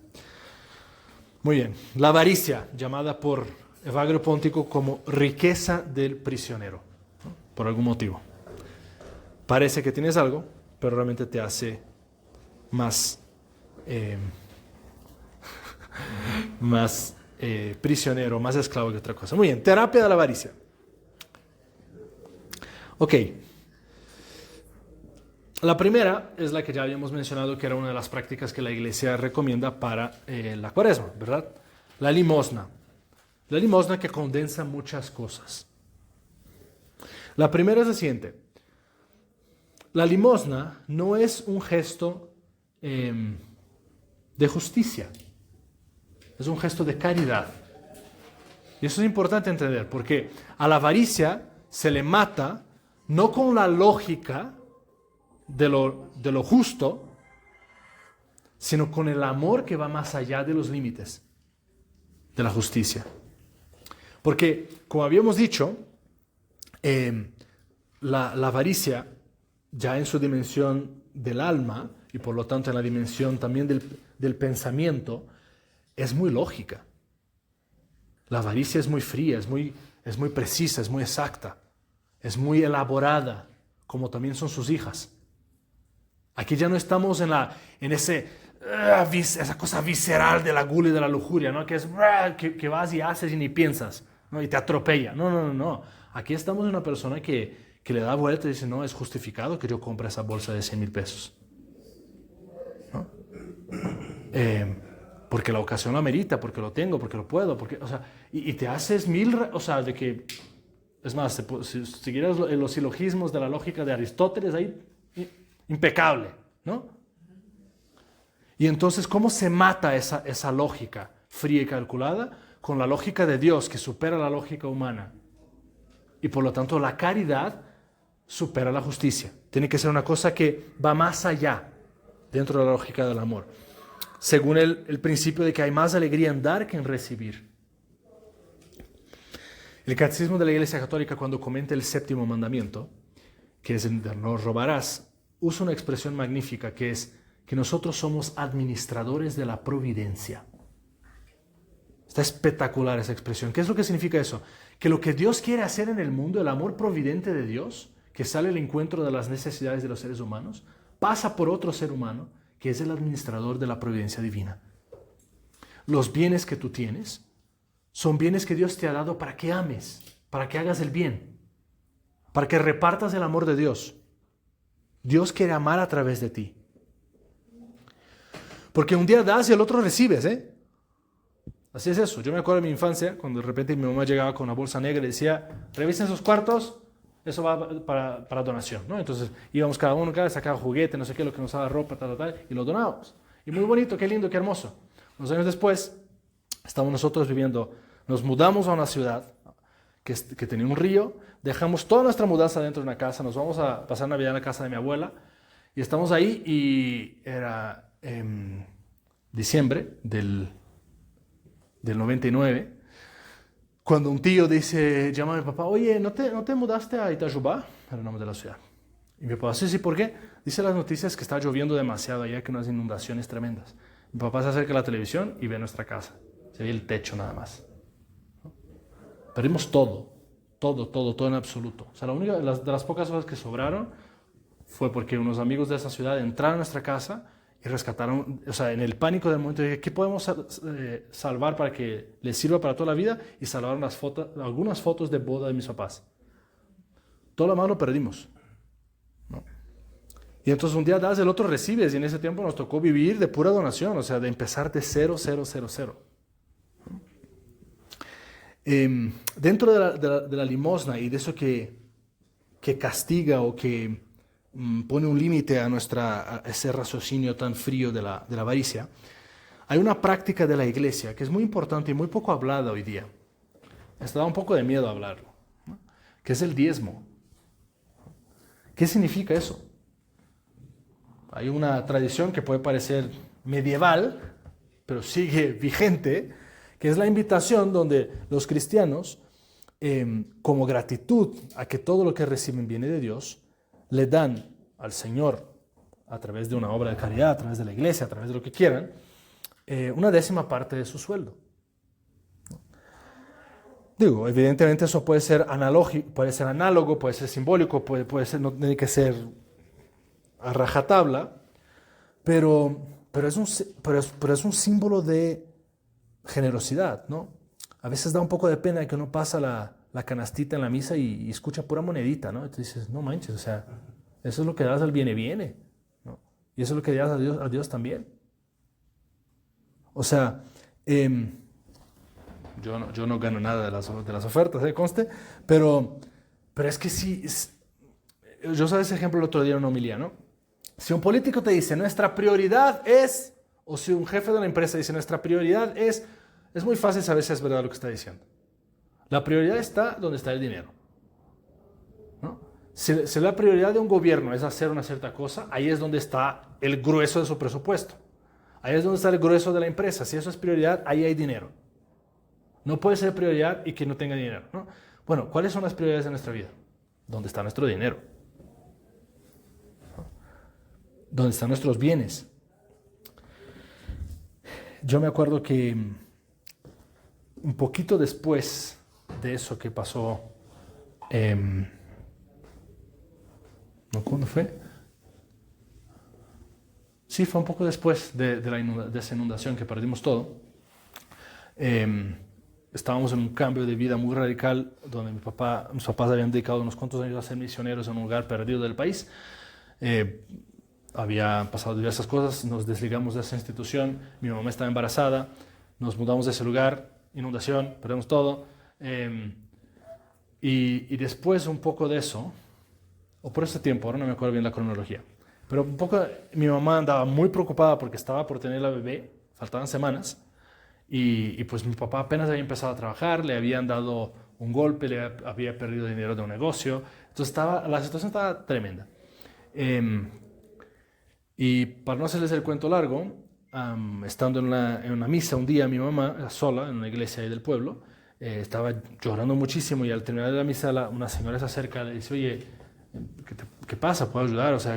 Muy bien. La avaricia, llamada por Evagrio Póntico como riqueza del prisionero, ¿no? Por algún motivo. Parece que tienes algo, pero realmente te hace más prisionero, más esclavo que otra cosa. Muy bien, terapia de la avaricia. Ok. La primera es la que ya habíamos mencionado, que era una de las prácticas que la Iglesia recomienda para la Cuaresma, ¿verdad? La limosna. La limosna que condensa muchas cosas. La primera es la siguiente. La limosna no es un gesto de justicia. Es un gesto de caridad. Y eso es importante entender, porque a la avaricia se le mata no con la lógica de lo justo, sino con el amor que va más allá de los límites de la justicia. Porque, como habíamos dicho, la avaricia, ya en su dimensión del alma, y por lo tanto en la dimensión también del pensamiento, es muy lógica. La avaricia es muy fría, es muy precisa, es muy exacta, es muy elaborada, como también son sus hijas. Aquí ya no estamos en esa cosa visceral de la gula y de la lujuria, ¿no? Que es que vas y haces y ni piensas, ¿no? Y te atropella. No. Aquí estamos en una persona que le da vuelta y dice, no, es justificado que yo compre esa bolsa de 100,000 pesos, ¿no? Porque la ocasión lo amerita, porque lo tengo, porque lo puedo, o sea, y te haces o sea, de que, es más, si siguieras los silogismos de la lógica de Aristóteles, ahí, impecable, ¿no? Y entonces, ¿cómo se mata esa lógica fría y calculada? Con la lógica de Dios, que supera la lógica humana. Y por lo tanto, la caridad supera la justicia. Tiene que ser una cosa que va más allá, dentro de la lógica del amor. Según el principio de que hay más alegría en dar que en recibir. El Catecismo de la Iglesia Católica, cuando comenta el 7º mandamiento, que es el de no robarás, usa una expresión magnífica que es que nosotros somos administradores de la providencia. Está espectacular esa expresión. ¿Qué es lo que significa eso? Que lo que Dios quiere hacer en el mundo, el amor providente de Dios, que sale al encuentro de las necesidades de los seres humanos, pasa por otro ser humano, que es el administrador de la providencia divina. Los bienes que tú tienes son bienes que Dios te ha dado para que ames, para que hagas el bien, para que repartas el amor de Dios. Dios quiere amar a través de ti. Porque un día das y el otro recibes, ¿eh? Así es eso. Yo me acuerdo de mi infancia, cuando de repente mi mamá llegaba con una bolsa negra y decía, revisen sus cuartos, eso va para donación, ¿no? Entonces íbamos cada uno, sacaba juguete, no sé qué, lo que nos daba ropa, tal, y lo donábamos. Y muy bonito, qué lindo, qué hermoso. Unos años después, estamos nosotros viviendo, nos mudamos a una ciudad que tenía un río, dejamos toda nuestra mudanza dentro de una casa, nos vamos a pasar Navidad en la casa de mi abuela, y estamos ahí, y era diciembre del 99, cuando un tío llama a mi papá, oye, ¿no te mudaste a Itajubá? Era el nombre de la ciudad. Y mi papá, sí, ¿por qué? Dice las noticias que está lloviendo demasiado allá, que unas inundaciones tremendas. Mi papá se acerca a la televisión y ve nuestra casa. Se ve el techo nada más. Perdimos todo en absoluto. O sea, la única de las pocas cosas que sobraron fue porque unos amigos de esa ciudad entraron a nuestra casa y rescataron, o sea, en el pánico del momento dije, ¿qué podemos salvar para que les sirva para toda la vida? Y salvaron algunas fotos de boda de mis papás. Todo lo demás lo perdimos, ¿no? Y entonces un día das, el otro recibes, y en ese tiempo nos tocó vivir de pura donación, o sea, de empezar de cero, cero, cero, cero. Dentro de la limosna y de eso que castiga o que pone un límite a ese raciocinio tan frío de la avaricia, hay una práctica de la iglesia que es muy importante y muy poco hablada hoy día. Hasta da un poco de miedo hablarlo, ¿no? Que es el diezmo. ¿Qué significa eso? Hay una tradición que puede parecer medieval, pero sigue vigente, que es la invitación donde los cristianos, como gratitud a que todo lo que reciben viene de Dios, le dan al Señor, a través de una obra de caridad, a través de la iglesia, a través de lo que quieran, una 10ª parte de su sueldo. Digo, evidentemente eso puede ser análogo, puede ser simbólico, puede ser, no tiene que ser a rajatabla, pero es un símbolo de generosidad, ¿no? A veces da un poco de pena que uno pasa la canastita en la misa y escucha pura monedita, ¿no? Entonces dices, no manches, o sea, eso es lo que das al viene, ¿no? Y eso es lo que das a Dios también. O sea, yo no gano nada de las ofertas, conste, pero es que sí, yo sabes ese ejemplo el otro día en una homilía, ¿no? Si un político te dice, nuestra prioridad es, o si un jefe de una empresa dice, nuestra prioridad es muy fácil saber si es verdad lo que está diciendo. La prioridad está donde está el dinero, ¿no? Si la prioridad de un gobierno es hacer una cierta cosa, ahí es donde está el grueso de su presupuesto. Ahí es donde está el grueso de la empresa. Si eso es prioridad, ahí hay dinero. No puede ser prioridad y que no tenga dinero, ¿no? Bueno, ¿cuáles son las prioridades de nuestra vida? ¿Dónde está nuestro dinero? ¿Dónde están nuestros bienes? Yo me acuerdo que un poquito después de eso que pasó, ¿no? ¿Cuándo fue? Sí, fue un poco después de esa inundación que perdimos todo. Estábamos en un cambio de vida muy radical donde mis papás habían dedicado unos cuantos años a ser misioneros en un lugar perdido del país. Había pasado diversas cosas, nos desligamos de esa institución, mi mamá estaba embarazada, nos mudamos de ese lugar, inundación, perdemos todo. Y después un poco de eso, o por ese tiempo, ahora no me acuerdo bien la cronología, pero un poco mi mamá andaba muy preocupada porque estaba por tener la bebé, faltaban semanas, y pues mi papá apenas había empezado a trabajar, le habían dado un golpe, había perdido dinero de un negocio, entonces la situación estaba tremenda. Y para no hacerles el cuento largo, estando en una misa un día, mi mamá, sola, en una iglesia ahí del pueblo, estaba llorando muchísimo y al terminar de la misa una señora se acerca y le dice, oye, ¿qué pasa? ¿Puedo ayudar? O sea,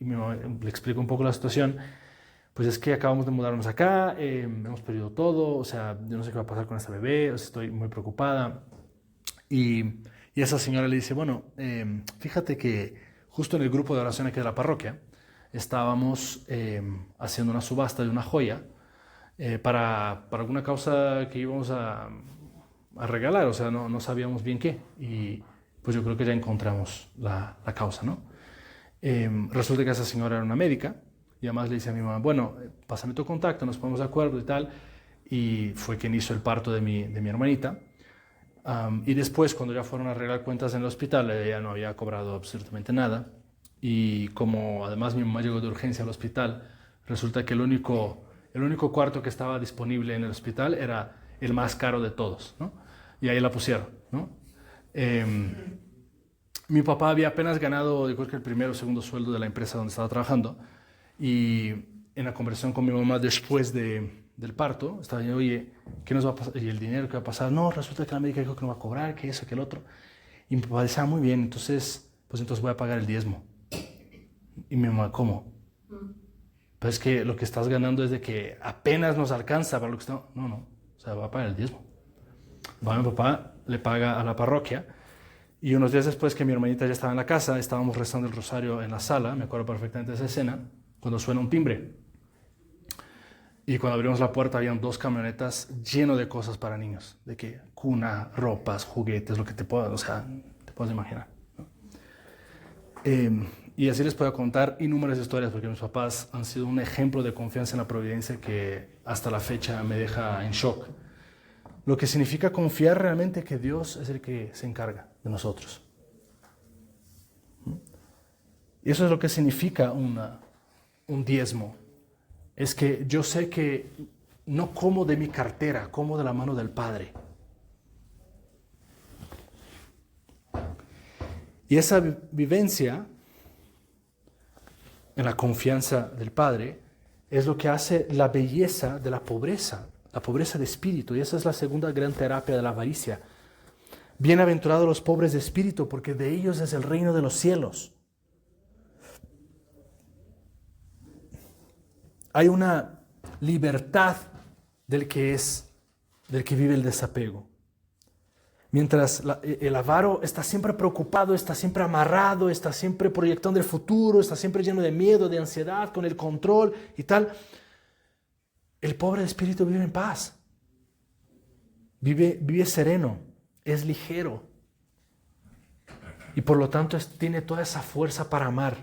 y mi mamá le explica un poco la situación. Pues es que acabamos de mudarnos acá, hemos perdido todo, o sea, yo no sé qué va a pasar con esta bebé, o sea, estoy muy preocupada. Y esa señora le dice, bueno, fíjate que justo en el grupo de oración aquí de la parroquia, estábamos haciendo una subasta de una joya para alguna causa que íbamos a regalar, o sea, no sabíamos bien qué. Y pues yo creo que ya encontramos la causa, ¿no? Resulta que esa señora era una médica y además le dice a mi mamá, bueno, pásame tu contacto, nos ponemos de acuerdo y tal. Y fue quien hizo el parto de mi hermanita. Y después, cuando ya fueron a arreglar cuentas en el hospital, ella no había cobrado absolutamente nada. Y como además mi mamá llegó de urgencia al hospital, resulta que el único cuarto que estaba disponible en el hospital era el más caro de todos, ¿no? Y ahí la pusieron, ¿no? Mi papá había apenas ganado, yo creo que el primero o segundo sueldo de la empresa donde estaba trabajando, y en la conversación con mi mamá después del parto, estaba diciendo, oye, ¿qué nos va a pasar? ¿Y el dinero qué va a pasar? No, resulta que la médica dijo que no va a cobrar, que eso, que el otro. Y mi papá decía, muy bien, entonces voy a pagar el diezmo. Y mi mamá, ¿cómo? Pero es que lo que estás ganando es de que apenas nos alcanza para lo que está... No, o sea, va a pagar el diezmo. Mi papá le paga a la parroquia y unos días después que mi hermanita ya estaba en la casa, estábamos rezando el rosario en la sala, me acuerdo perfectamente de esa escena, cuando suena un timbre. Y cuando abrimos la puerta habían 2 camionetas llenas de cosas para niños. De que cuna, ropas, juguetes, lo que te puedas imaginar, ¿no? Y así les puedo contar innumerables historias, porque mis papás han sido un ejemplo de confianza en la providencia que hasta la fecha me deja en shock. Lo que significa confiar realmente que Dios es el que se encarga de nosotros. Y eso es lo que significa un diezmo. Es que yo sé que no como de mi cartera, como de la mano del Padre. Y esa vivencia en la confianza del Padre es lo que hace la belleza de la pobreza de espíritu. Y esa es la segunda gran terapia de la avaricia. Bienaventurados los pobres de espíritu, porque de ellos es el reino de los cielos. Hay una libertad del que vive el desapego. Mientras el avaro está siempre preocupado, está siempre amarrado, está siempre proyectando el futuro, está siempre lleno de miedo, de ansiedad, con el control y tal. El pobre de espíritu vive en paz. Vive sereno, es ligero. Y por lo tanto tiene toda esa fuerza para amar.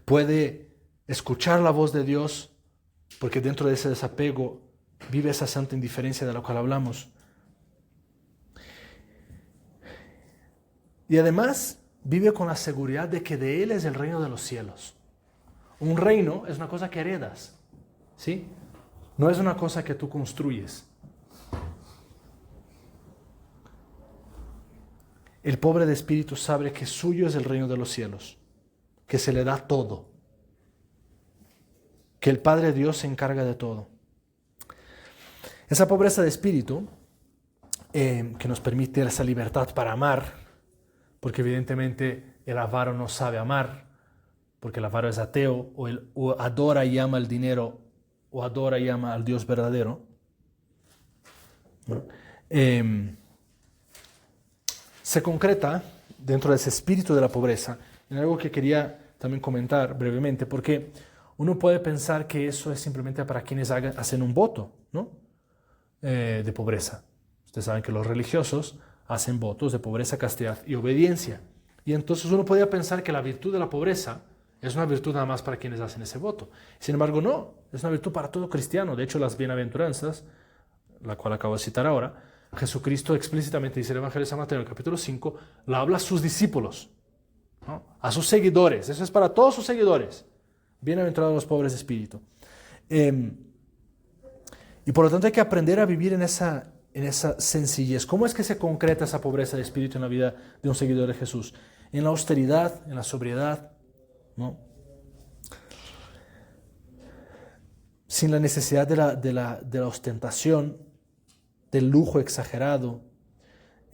Puede escuchar la voz de Dios, porque dentro de ese desapego vive esa santa indiferencia de la cual hablamos. Y además vive con la seguridad de que de Él es el reino de los cielos. Un reino es una cosa que heredas, ¿sí? No es una cosa que tú construyes. El pobre de espíritu sabe que suyo es el reino de los cielos, que se le da todo, que el Padre Dios se encarga de todo. Esa pobreza de espíritu que nos permite esa libertad para amar, porque evidentemente el avaro no sabe amar, porque el avaro es ateo, o adora y ama el dinero, o adora y ama al Dios verdadero, ¿no? Se concreta dentro de ese espíritu de la pobreza en algo que quería también comentar brevemente, porque uno puede pensar que eso es simplemente para quienes hacen un voto, ¿no? De pobreza. Ustedes saben que los religiosos hacen votos de pobreza, castidad y obediencia. Y entonces uno podría pensar que la virtud de la pobreza es una virtud nada más para quienes hacen ese voto. Sin embargo, no, es una virtud para todo cristiano. De hecho, las bienaventuranzas, la cual acabo de citar ahora, Jesucristo explícitamente dice en el Evangelio de San Mateo, en el capítulo 5, la habla a sus discípulos, ¿no? A sus seguidores. Eso es para todos sus seguidores. Bienaventurados los pobres de espíritu. Y por lo tanto hay que aprender a vivir en esa sencillez. ¿Cómo es que se concreta esa pobreza de espíritu en la vida de un seguidor de Jesús? En la austeridad, en la sobriedad, ¿no? Sin la necesidad de la ostentación, del lujo exagerado.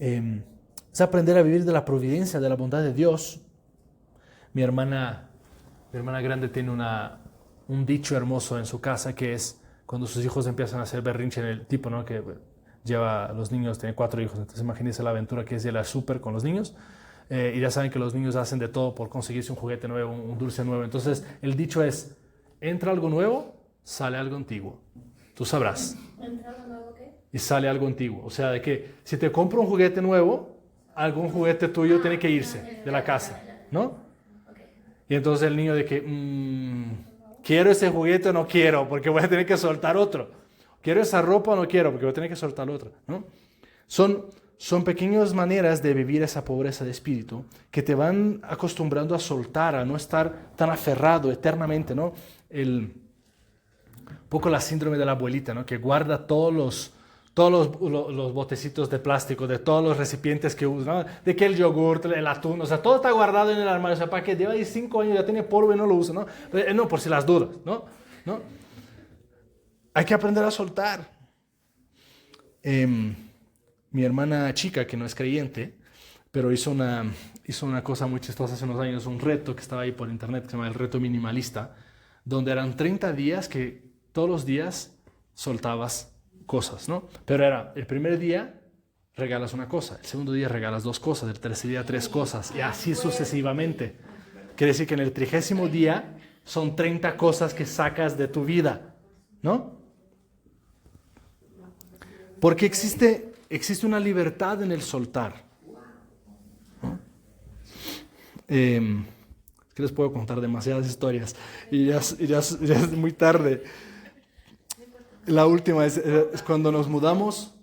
Es aprender a vivir de la providencia, de la bondad de Dios. Mi hermana grande tiene un dicho hermoso en su casa, que es cuando sus hijos empiezan a hacer berrinche, en el tipo, ¿no? Que lleva a los niños, tiene 4 hijos, entonces imagínense la aventura que es ir al súper con los niños, y ya saben que los niños hacen de todo por conseguirse un juguete nuevo, un dulce nuevo. Entonces el dicho es, entra algo nuevo, sale algo antiguo. Tú sabrás. ¿Entra algo nuevo qué? Y sale algo antiguo. O sea, de que si te compro un juguete nuevo, algún juguete tuyo tiene que irse de la casa, ¿no? Y entonces el niño de que, quiero ese juguete o no quiero, porque voy a tener que soltar otro. Quiero esa ropa o no quiero, porque voy a tener que soltar otra, ¿no? Son pequeñas maneras de vivir esa pobreza de espíritu que te van acostumbrando a soltar, a no estar tan aferrado eternamente, ¿no? Un poco la síndrome de la abuelita, ¿no? Que guarda todos los botecitos de plástico, de todos los recipientes que usa, ¿no? De que el yogur, el atún, o sea, todo está guardado en el armario, o sea, para que lleva ahí 5 años, ya tiene polvo y no lo usa, ¿no? No, por si las dudas, ¿no? Hay que aprender a soltar. Mi hermana chica, que no es creyente, pero hizo una cosa muy chistosa hace unos años, un reto que estaba ahí por internet, que se llama el reto minimalista, donde eran 30 días que todos los días soltabas cosas, ¿no? Pero era, el primer día regalas una cosa, el segundo día regalas 2 cosas, el tercer día 3 cosas, y así sucesivamente. quiere decir que en el 30º día son 30 cosas que sacas de tu vida, ¿no? Porque existe una libertad en el soltar, ¿no? Es que les puedo contar demasiadas historias y ya es muy tarde. La última es cuando nos mudamos.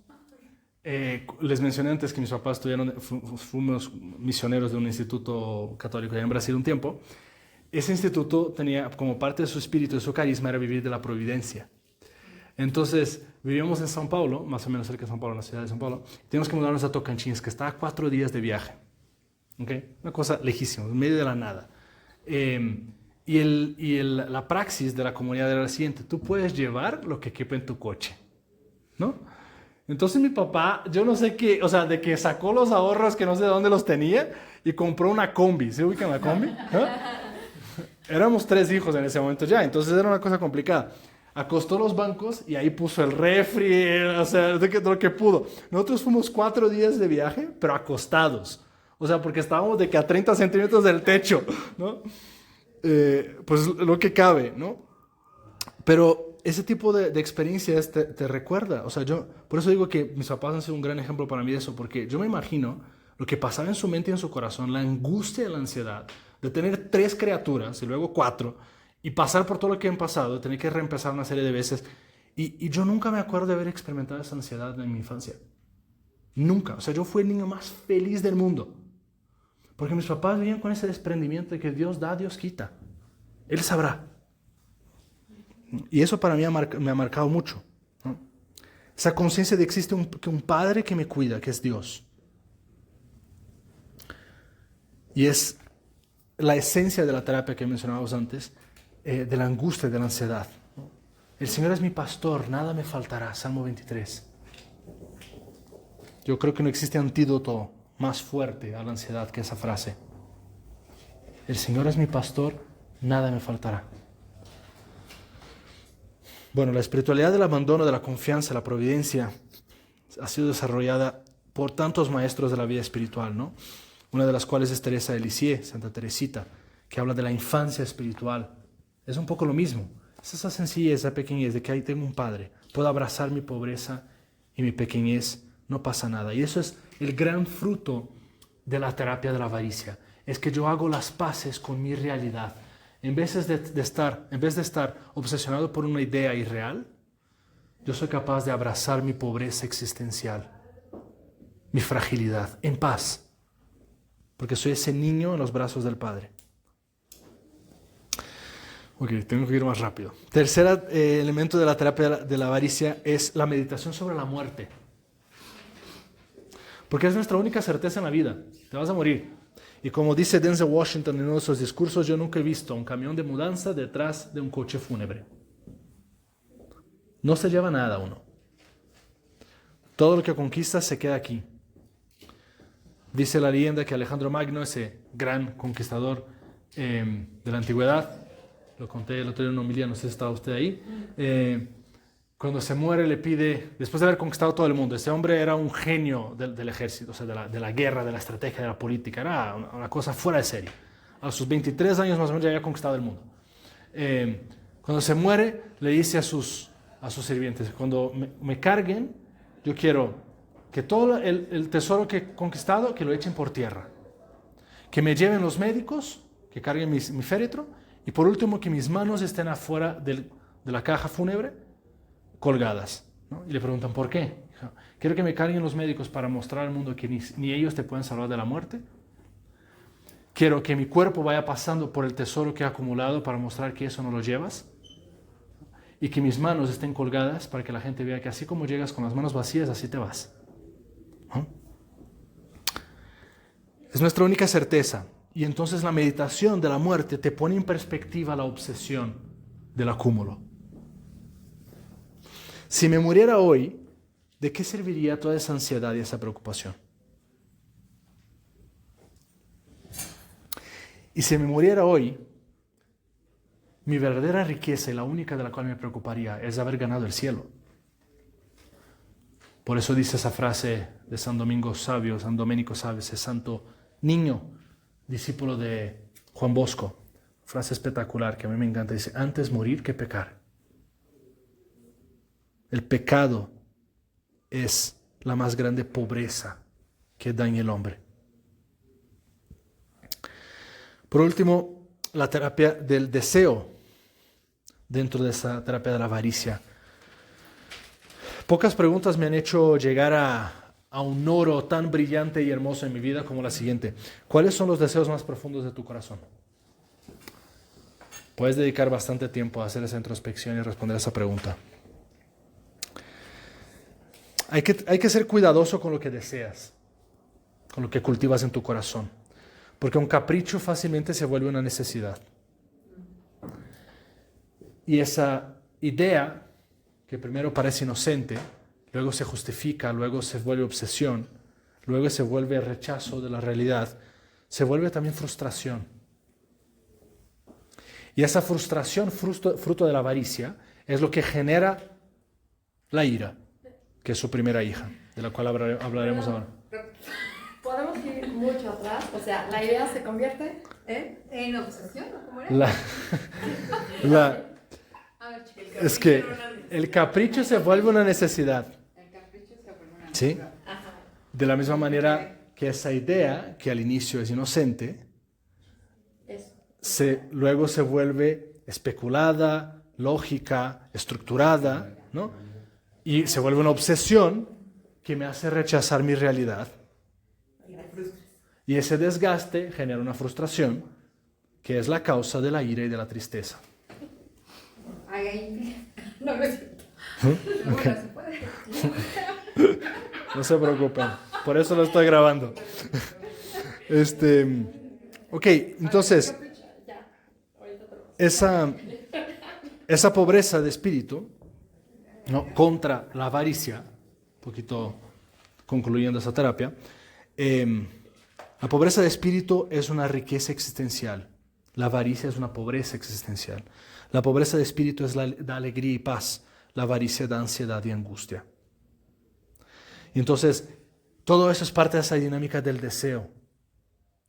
Les mencioné antes que mis papás fuimos misioneros de un instituto católico allá en Brasil un tiempo. Ese instituto tenía como parte de su espíritu y su carisma era vivir de la providencia. Entonces vivíamos en São Paulo, más o menos cerca de São Paulo, en la ciudad de São Paulo. Teníamos que mudarnos a Tocantins, que está a 4 días de viaje. ¿Okay? Una cosa lejísima, en medio de la nada. La praxis de la comunidad era la siguiente: tú puedes llevar lo que quepa en tu coche, ¿no? Entonces mi papá, yo no sé qué, o sea, de que sacó los ahorros que no sé de dónde los tenía y compró una combi. ¿Se ubican la combi? ¿Eh? Éramos 3 hijos en ese momento ya, entonces era una cosa complicada. Acostó los bancos y ahí puso el refri, o sea, de lo que pudo. Nosotros fuimos 4 días de viaje, pero acostados. O sea, porque estábamos de que a 30 centímetros del techo, ¿no? Pues lo que cabe, ¿no? Pero ese tipo de experiencias te recuerda. O sea, por eso digo que mis papás han sido un gran ejemplo para mí de eso, porque yo me imagino lo que pasaba en su mente y en su corazón, la angustia y la ansiedad de tener 3 criaturas y luego 4 y pasar por todo lo que han pasado, de tener que reempezar una serie de veces. Y yo nunca me acuerdo de haber experimentado esa ansiedad en mi infancia. Nunca. O sea, yo fui el niño más feliz del mundo. Porque mis papás vivían con ese desprendimiento de que Dios da, Dios quita. Él sabrá. Y eso para mí me ha marcado mucho, ¿no? Esa conciencia de que existe un Padre que me cuida, que es Dios. Y es la esencia de la terapia que mencionábamos antes, de la angustia y de la ansiedad, ¿no? El Señor es mi pastor, nada me faltará, Salmo 23. Yo creo que no existe antídoto más fuerte a la ansiedad que esa frase. El Señor es mi pastor, nada me faltará. Bueno, la espiritualidad del abandono, de la confianza, la providencia, ha sido desarrollada por tantos maestros de la vida espiritual, ¿no? Una de las cuales es Teresa de Lisieux, Santa Teresita, que habla de la infancia espiritual. Es un poco lo mismo. Es esa sencillez, esa pequeñez de que ahí tengo un Padre. Puedo abrazar mi pobreza y mi pequeñez, no pasa nada. Y eso es el gran fruto de la terapia de la avaricia. Es que yo hago las paces con mi realidad. En vez de estar obsesionado por una idea irreal, yo soy capaz de abrazar mi pobreza existencial, mi fragilidad, en paz. Porque soy ese niño en los brazos del Padre. Ok, tengo que ir más rápido. Tercer elemento de la terapia de la avaricia es la meditación sobre la muerte. Porque es nuestra única certeza en la vida. Te vas a morir. Y como dice Denzel Washington en uno de sus discursos, yo nunca he visto un camión de mudanza detrás de un coche fúnebre. No se lleva nada uno. Todo lo que conquista se queda aquí. Dice la leyenda que Alejandro Magno, ese gran conquistador de la antigüedad, lo conté el otro día en una homilía, no sé si estaba usted ahí, cuando se muere le pide, después de haber conquistado todo el mundo, ese hombre era un genio del ejército, o sea, de la guerra, de la estrategia, de la política, era una cosa fuera de serie. A sus 23 años más o menos ya había conquistado el mundo. Cuando se muere le dice a sus sirvientes, cuando me carguen, yo quiero que todo el tesoro que he conquistado, que lo echen por tierra. Que me lleven los médicos, que carguen mi féretro, y por último que mis manos estén afuera de la caja fúnebre, colgadas, ¿no? Y le preguntan, ¿por qué? Quiero que me carguen los médicos para mostrar al mundo que ni ellos te pueden salvar de la muerte. Quiero que mi cuerpo vaya pasando por el tesoro que he acumulado para mostrar que eso no lo llevas. Y que mis manos estén colgadas para que la gente vea que así como llegas con las manos vacías, así te vas. ¿No? Es nuestra única certeza. Y entonces la meditación de la muerte te pone en perspectiva la obsesión del acúmulo. Si me muriera hoy, ¿de qué serviría toda esa ansiedad y esa preocupación? Y si me muriera hoy, mi verdadera riqueza y la única de la cual me preocuparía es haber ganado el cielo. Por eso dice esa frase de San Domingo Sabio, San Domenico Sabio, ese santo niño, discípulo de Juan Bosco, frase espectacular que a mí me encanta, dice, antes morir que pecar. El pecado es la más grande pobreza que daña el hombre. Por último, la terapia del deseo dentro de esa terapia de la avaricia. Pocas preguntas me han hecho llegar a un oro tan brillante y hermoso en mi vida como la siguiente. ¿Cuáles son los deseos más profundos de tu corazón? Puedes dedicar bastante tiempo a hacer esa introspección y responder a esa pregunta. Hay que ser cuidadoso con lo que deseas, con lo que cultivas en tu corazón, porque un capricho fácilmente se vuelve una necesidad. Y esa idea, que primero parece inocente, luego se justifica, luego se vuelve obsesión, luego se vuelve rechazo de la realidad, se vuelve también frustración. Y esa frustración, fruto de la avaricia, es lo que genera la ira, que es su primera hija, de la cual hablaremos ahora. Podemos ir mucho atrás, o sea, la idea se convierte en obsesión, ¿cómo era? A ver, chica, Es que el capricho se vuelve una necesidad. El capricho se vuelve una ¿Sí? necesidad. Ajá. De la misma manera que esa idea, que al inicio es inocente, luego se vuelve especulada, lógica, estructurada, ¿no? Y se vuelve una obsesión que me hace rechazar mi realidad. Y ese desgaste genera una frustración que es la causa de la ira y de la tristeza. No me siento. Okay. No se preocupen, por eso lo estoy grabando. Ok, entonces, esa pobreza de espíritu, ¿no?, contra la avaricia, un poquito concluyendo esa terapia, la pobreza de espíritu es una riqueza existencial. La avaricia es una pobreza existencial. La pobreza de espíritu da alegría y paz. La avaricia da ansiedad y angustia. Y entonces, todo eso es parte de esa dinámica del deseo,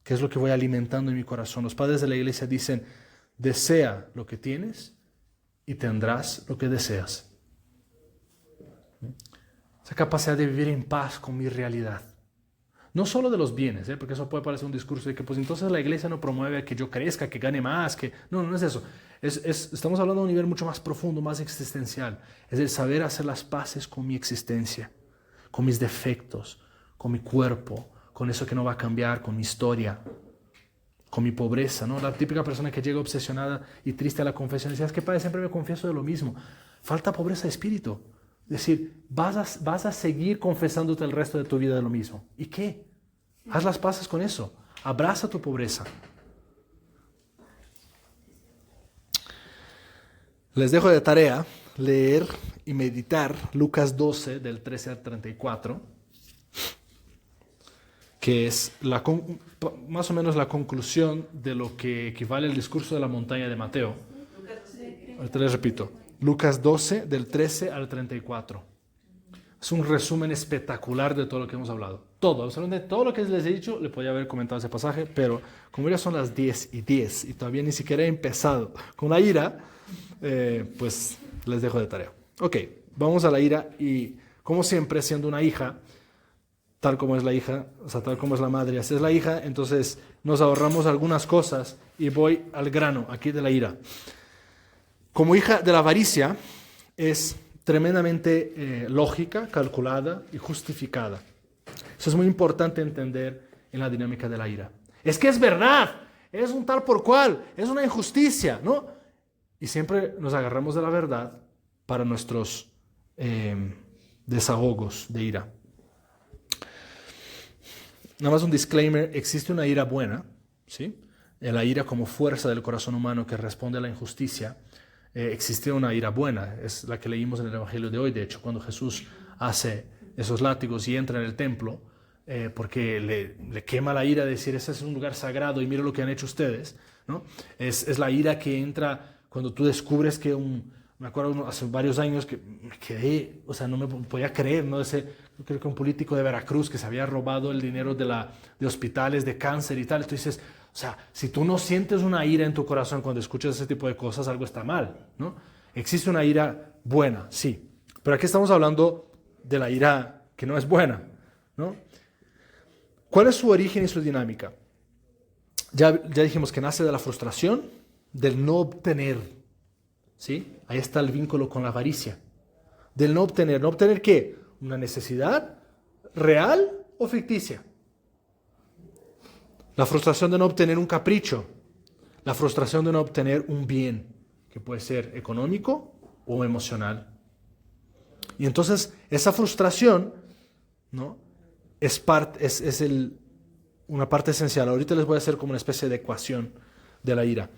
que es lo que voy alimentando en mi corazón. Los padres de la iglesia dicen, desea lo que tienes y tendrás lo que deseas. Esa capacidad de vivir en paz con mi realidad. No solo de los bienes, porque eso puede parecer un discurso de que pues entonces la iglesia no promueve que yo crezca, que gane más, que no es eso. Estamos hablando de un nivel mucho más profundo, más existencial. Es el saber hacer las paces con mi existencia, con mis defectos, con mi cuerpo, con eso que no va a cambiar, con mi historia, con mi pobreza, ¿no? La típica persona que llega obsesionada y triste a la confesión dice, es que padre, siempre me confieso de lo mismo. Falta pobreza de espíritu. Es decir, vas a seguir confesándote el resto de tu vida de lo mismo. ¿Y qué? Haz las paces con eso. Abraza tu pobreza. Les dejo de tarea leer y meditar Lucas 12, del 13 al 34, que es más o menos la conclusión de lo que equivale al discurso de la montaña de Mateo. Ahorita les repito. Lucas 12, del 13 al 34. Es un resumen espectacular de todo lo que hemos hablado. Absolutamente todo lo que les he dicho, le podía haber comentado ese pasaje, pero como ya son las 10:10 y todavía ni siquiera he empezado con la ira, pues les dejo de tarea. Ok, vamos a la ira y como siempre, siendo una hija, tal como es la hija, o sea, tal como es la madre, así es la hija, entonces nos ahorramos algunas cosas y voy al grano aquí de la ira. Como hija de la avaricia, es tremendamente lógica, calculada y justificada. Eso es muy importante entender en la dinámica de la ira. Es que es verdad, es un tal por cual, es una injusticia, ¿no? Y siempre nos agarramos de la verdad para nuestros desahogos de ira. Nada más un disclaimer, existe una ira buena, ¿sí? La ira como fuerza del corazón humano que responde a la injusticia. Existe una ira buena, es la que leímos en el Evangelio de hoy, de hecho, cuando Jesús hace esos látigos y entra en el templo, porque le quema la ira de decir, ese es un lugar sagrado y mira lo que han hecho ustedes, ¿no? Es la ira que entra cuando tú descubres que me acuerdo hace varios años que me quedé, o sea, no me podía creer, ¿no? Creo que un político de Veracruz que se había robado el dinero de hospitales de cáncer y tal, entonces dices, O sea, si tú no sientes una ira en tu corazón cuando escuchas ese tipo de cosas, algo está mal, ¿no? Existe una ira buena, sí. Pero aquí estamos hablando de la ira que no es buena, ¿no? ¿Cuál es su origen y su dinámica? Ya dijimos que nace de la frustración, del no obtener, ¿sí? Ahí está el vínculo con la avaricia. Del no obtener. ¿No obtener qué? Una necesidad real o ficticia. La frustración de no obtener un capricho. La frustración de no obtener un bien, que puede ser económico o emocional. Y entonces esa frustración, ¿no? es una parte esencial. Ahorita les voy a hacer como una especie de ecuación de la ira.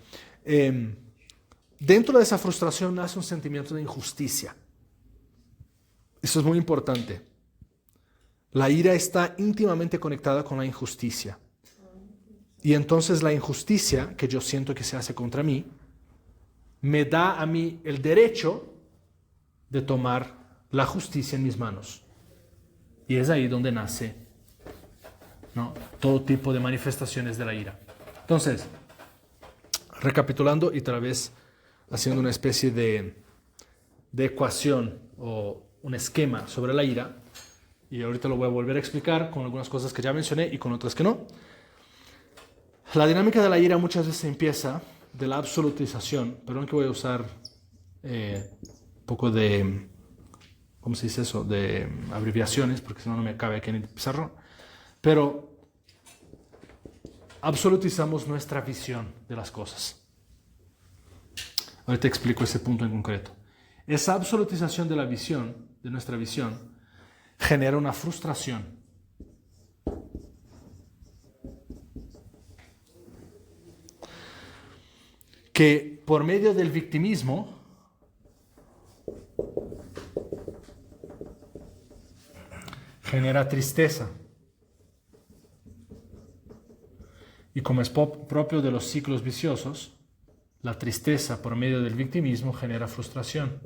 Dentro de esa frustración nace un sentimiento de injusticia. Eso es muy importante. La ira está íntimamente conectada con la injusticia. Y entonces la injusticia que yo siento que se hace contra mí, me da a mí el derecho de tomar la justicia en mis manos. Y es ahí donde nace, ¿no? todo tipo de manifestaciones de la ira. Entonces, recapitulando y tal vez haciendo una especie de ecuación o un esquema sobre la ira, y ahorita lo voy a volver a explicar con algunas cosas que ya mencioné y con otras que no. La dinámica de la ira muchas veces empieza de la absolutización. Perdón que voy a usar un poco de, ¿cómo se dice eso? De abreviaciones, porque si no, no me cabe aquí en el pizarrón. Pero absolutizamos nuestra visión de las cosas. Ahorita explico ese punto en concreto. Esa absolutización de la visión, de nuestra visión, genera una frustración. Que por medio del victimismo genera tristeza. Y como es propio de los ciclos viciosos, la tristeza por medio del victimismo genera frustración.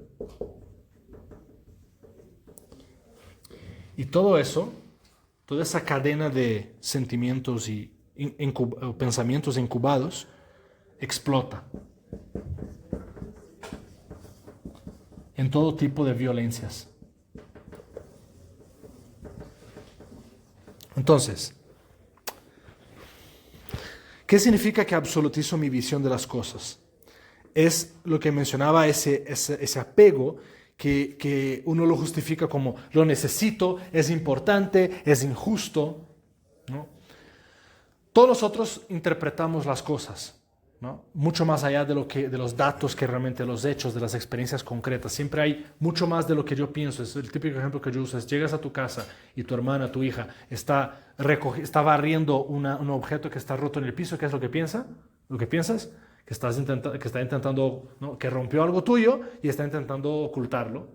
Y todo eso, toda esa cadena de sentimientos y pensamientos incubados, explota en todo tipo de violencias. Entonces, ¿qué significa que absolutizo mi visión de las cosas? Es lo que mencionaba, ese apego que uno lo justifica como lo necesito, es importante, es injusto, ¿no? Todos nosotros interpretamos las cosas, ¿no? Mucho más allá de los datos que realmente los hechos, de las experiencias concretas. Siempre hay mucho más de lo que yo pienso. Es el típico ejemplo que yo uso. Es llegas a tu casa y tu hermana, tu hija, está barriendo un objeto que está roto en el piso. ¿Qué es lo que piensa? ¿Lo que piensas? Que está intentando, ¿no? que rompió algo tuyo y está intentando ocultarlo.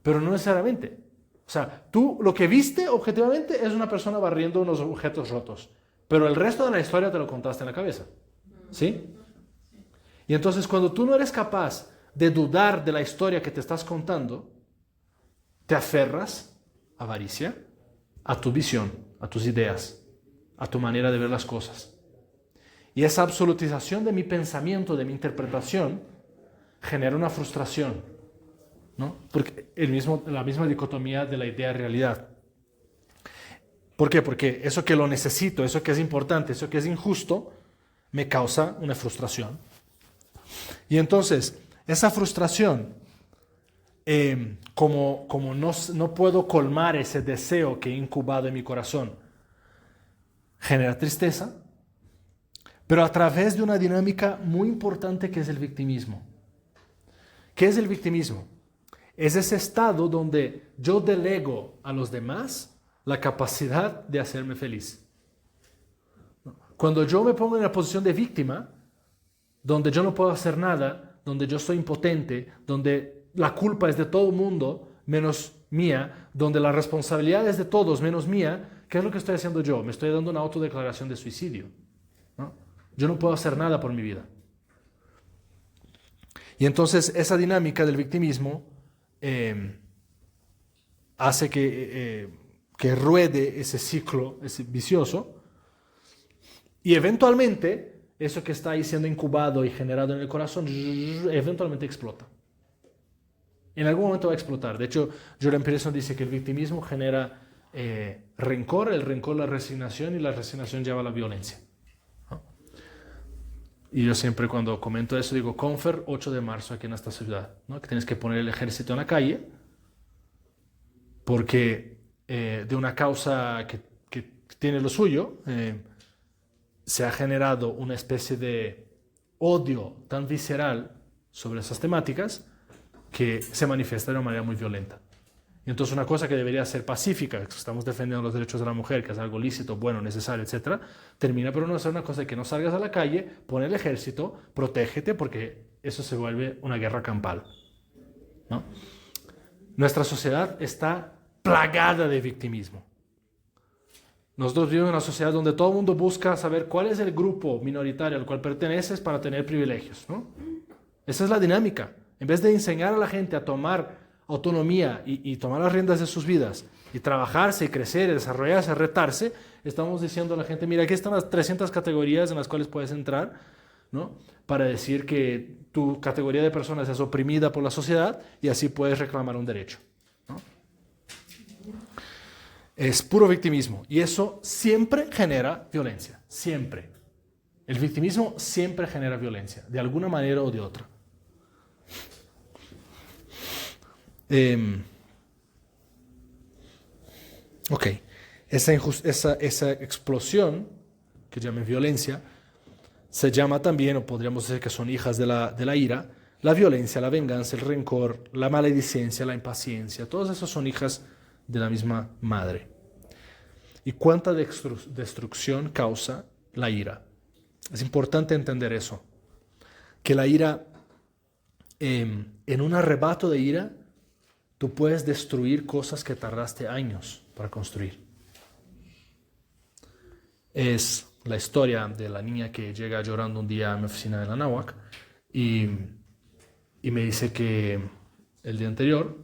Pero no necesariamente. O sea, tú lo que viste objetivamente es una persona barriendo unos objetos rotos. Pero el resto de la historia te lo contaste en la cabeza. ¿Sí? Y entonces cuando tú no eres capaz de dudar de la historia que te estás contando, te aferras a avaricia, a tu visión, a tus ideas, a tu manera de ver las cosas. Y esa absolutización de mi pensamiento, de mi interpretación, genera una frustración, ¿no? Porque la misma dicotomía de la idea-realidad. ¿Por qué? Porque eso que lo necesito, eso que es importante, eso que es injusto, me causa una frustración. Y entonces, esa frustración, como no puedo colmar ese deseo que he incubado en mi corazón, genera tristeza, pero a través de una dinámica muy importante que es el victimismo. ¿Qué es el victimismo? Es ese estado donde yo delego a los demás la capacidad de hacerme feliz. Cuando yo me pongo en la posición de víctima, donde yo no puedo hacer nada, donde yo soy impotente, donde la culpa es de todo el mundo menos mía, donde la responsabilidad es de todos menos mía, ¿qué es lo que estoy haciendo yo? Me estoy dando una autodeclaración de suicidio, ¿no? Yo no puedo hacer nada por mi vida. Y entonces esa dinámica del victimismo hace que ruede ese ciclo, ese vicioso, Y eventualmente, eso que está ahí siendo incubado y generado en el corazón, eventualmente explota. En algún momento va a explotar. De hecho, Jordan Peterson dice que el victimismo genera rencor, el rencor la resignación y la resignación lleva a la violencia. ¿No? Y yo siempre cuando comento eso digo, Confer, 8 de marzo aquí en esta ciudad, ¿no? Que tienes que poner el ejército en la calle porque de una causa que tiene lo suyo, se ha generado una especie de odio tan visceral sobre esas temáticas que se manifiesta de una manera muy violenta. Y entonces una cosa que debería ser pacífica, que estamos defendiendo los derechos de la mujer, que es algo lícito, bueno, necesario, etc., termina por no ser una cosa de que no salgas a la calle, pon el ejército, protégete, porque eso se vuelve una guerra campal, ¿no? Nuestra sociedad está plagada de victimismo. Nosotros vivimos en una sociedad donde todo el mundo busca saber cuál es el grupo minoritario al cual perteneces para tener privilegios, ¿no? Esa es la dinámica. En vez de enseñar a la gente a tomar autonomía y tomar las riendas de sus vidas y trabajarse y crecer, y desarrollarse, retarse, estamos diciendo a la gente, mira, aquí están las 300 categorías en las cuales puedes entrar, ¿no? Para decir que tu categoría de personas es oprimida por la sociedad y así puedes reclamar un derecho, ¿no? Es puro victimismo y eso siempre genera violencia, siempre. El victimismo siempre genera violencia, de alguna manera o de otra. Ok, esa explosión, que llaman violencia, se llama también, o podríamos decir que son hijas de la ira, la violencia, la venganza, el rencor, la maledicencia, la impaciencia, todas esas son hijas de la misma madre. ¿Y cuánta destrucción causa la ira? Es importante entender eso, que la ira, en un arrebato de ira, tú puedes destruir cosas que tardaste años para construir. Es la historia de la niña que llega llorando un día a mi oficina de la náhuac y me dice que el día anterior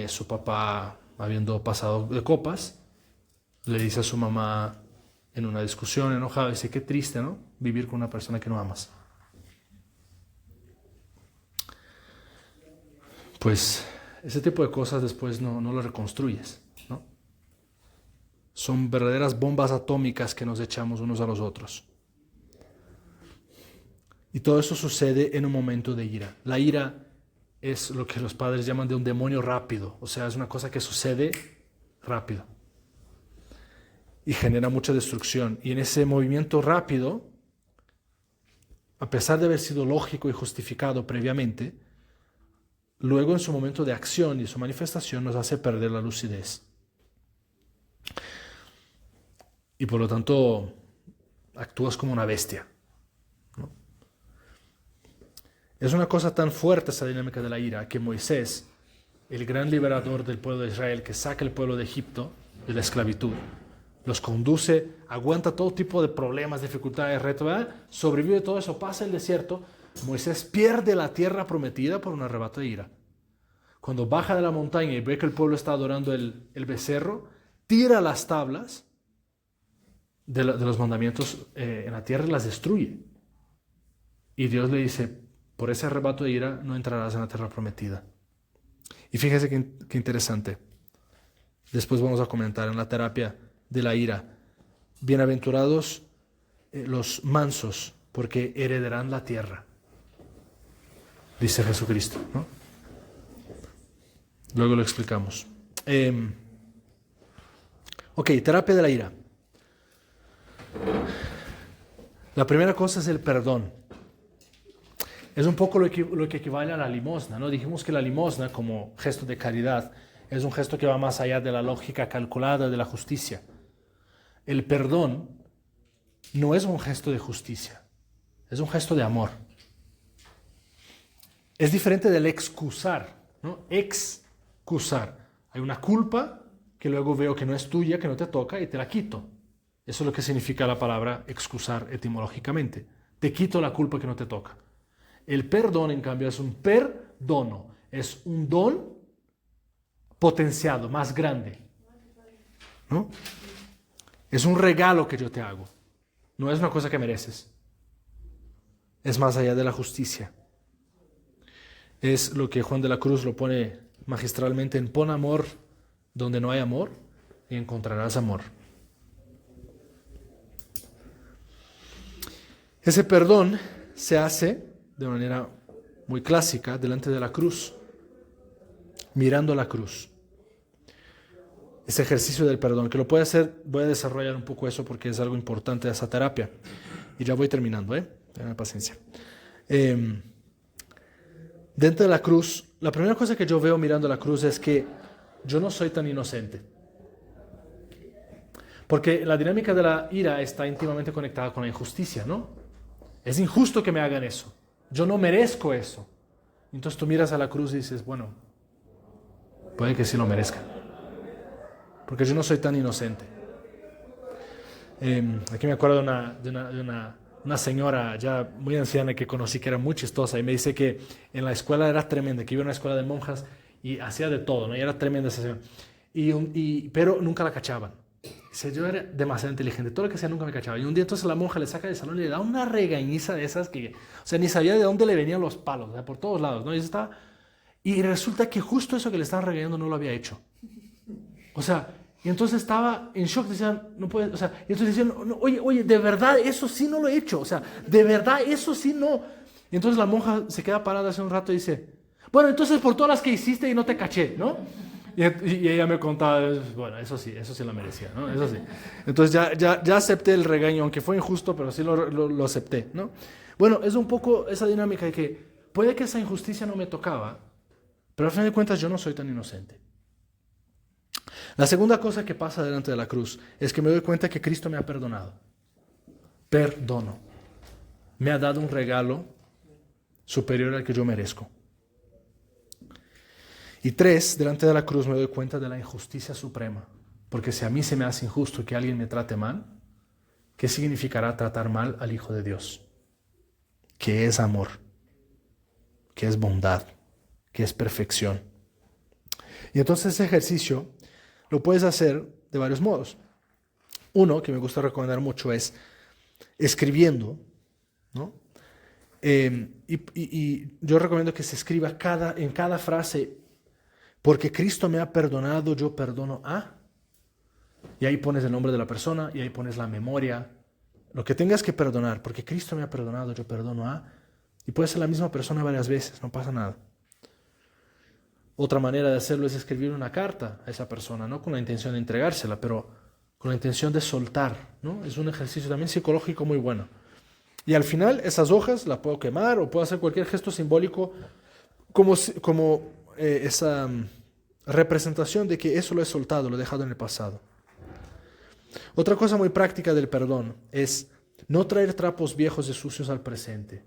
su papá, habiendo pasado de copas, le dice a su mamá en una discusión enojada, dice, qué triste, ¿no? Vivir con una persona que no amas. Pues ese tipo de cosas después no lo reconstruyes, ¿no? Son verdaderas bombas atómicas que nos echamos unos a los otros. Y todo eso sucede en un momento de ira. La ira es lo que los padres llaman de un demonio rápido, o sea, es una cosa que sucede rápido y genera mucha destrucción. Y en ese movimiento rápido, a pesar de haber sido lógico y justificado previamente, luego en su momento de acción y su manifestación nos hace perder la lucidez. Y por lo tanto, actúas como una bestia, ¿no? Es una cosa tan fuerte esa dinámica de la ira que Moisés, el gran liberador del pueblo de Israel, que saca el pueblo de Egipto de la esclavitud, los conduce, aguanta todo tipo de problemas, dificultades, retos, ¿verdad? Sobrevive todo eso, pasa el desierto. Moisés pierde la tierra prometida por un arrebato de ira. Cuando baja de la montaña y ve que el pueblo está adorando el becerro, tira las tablas de los mandamientos en la tierra y las destruye. Y Dios le dice, por ese arrebato de ira no entrarás en la tierra prometida. Y fíjese qué interesante. Después vamos a comentar en la terapia de la ira. Bienaventurados los mansos, porque heredarán la tierra, dice Jesucristo, ¿no? Luego lo explicamos. Ok, terapia de la ira. La primera cosa es el perdón. Es un poco lo que equivale a la limosna, ¿no? Dijimos que la limosna, como gesto de caridad, es un gesto que va más allá de la lógica calculada de la justicia. El perdón no es un gesto de justicia, es un gesto de amor. Es diferente del excusar, ¿no? Excusar. Hay una culpa que luego veo que no es tuya, que no te toca y te la quito. Eso es lo que significa la palabra excusar etimológicamente. Te quito la culpa que no te toca. El perdón, en cambio, es un perdono. Es un don potenciado, más grande, ¿no? Es un regalo que yo te hago. No es una cosa que mereces. Es más allá de la justicia. Es lo que Juan de la Cruz lo pone magistralmente en: pon amor donde no hay amor y encontrarás amor. Ese perdón se hace de manera muy clásica delante de la cruz, mirando la cruz. Ese ejercicio del perdón, que lo puede hacer, voy a desarrollar un poco eso porque es algo importante de esa terapia. Y ya voy terminando, tengan paciencia. Dentro de la cruz, la primera cosa que yo veo mirando la cruz es que yo no soy tan inocente. Porque la dinámica de la ira está íntimamente conectada con la injusticia, ¿no? Es injusto que me hagan eso. Yo no merezco eso. Entonces tú miras a la cruz y dices, bueno, puede que sí lo merezca. Porque yo no soy tan inocente. Aquí me acuerdo de una señora ya muy anciana que conocí, que era muy chistosa, y me dice que en la escuela era tremenda, que iba a una escuela de monjas y hacía de todo, ¿no? Y era tremenda esa señora. Pero nunca la cachaban. Dice, yo era demasiado inteligente, todo lo que hacía nunca me cachaba. Y un día entonces la monja le saca del salón y le da una regañiza de esas que, o sea, ni sabía de dónde le venían los palos, o sea, por todos lados, ¿no? Y resulta que justo eso que le estaban regañando no lo había hecho. O sea, y entonces estaba en shock, decían, no puede, o sea, y entonces decían, no, oye, de verdad, eso sí no lo he hecho, o sea, de verdad, eso sí no. Y entonces la monja se queda parada hace un rato y dice, bueno, entonces por todas las que hiciste y no te caché, ¿no? Y ella me contaba, bueno, eso sí la merecía, ¿no? Eso sí. Entonces ya acepté el regaño, aunque fue injusto, pero sí lo acepté, ¿no? Bueno, es un poco esa dinámica de que puede que esa injusticia no me tocaba, pero al fin de cuentas yo no soy tan inocente. La segunda cosa que pasa delante de la cruz es que me doy cuenta que Cristo me ha perdonado. Perdono. Me ha dado un regalo superior al que yo merezco. Y 3, delante de la cruz me doy cuenta de la injusticia suprema. Porque si a mí se me hace injusto que alguien me trate mal, ¿qué significará tratar mal al Hijo de Dios? Que es amor, que es bondad, que es perfección. Y entonces ese ejercicio lo puedes hacer de varios modos. Uno que me gusta recomendar mucho es escribiendo, ¿no? Y yo recomiendo que se escriba en cada frase: porque Cristo me ha perdonado, yo perdono a. Y ahí pones el nombre de la persona, y ahí pones la memoria, lo que tengas que perdonar. Porque Cristo me ha perdonado, yo perdono a. Y puede ser la misma persona varias veces, no pasa nada. Otra manera de hacerlo es escribir una carta a esa persona, no con la intención de entregársela, pero con la intención de soltar, ¿no? Es un ejercicio también psicológico muy bueno. Y al final esas hojas las puedo quemar o puedo hacer cualquier gesto simbólico como esa representación de que eso lo he soltado, lo he dejado en el pasado. Otra cosa muy práctica del perdón es no traer trapos viejos y sucios al presente.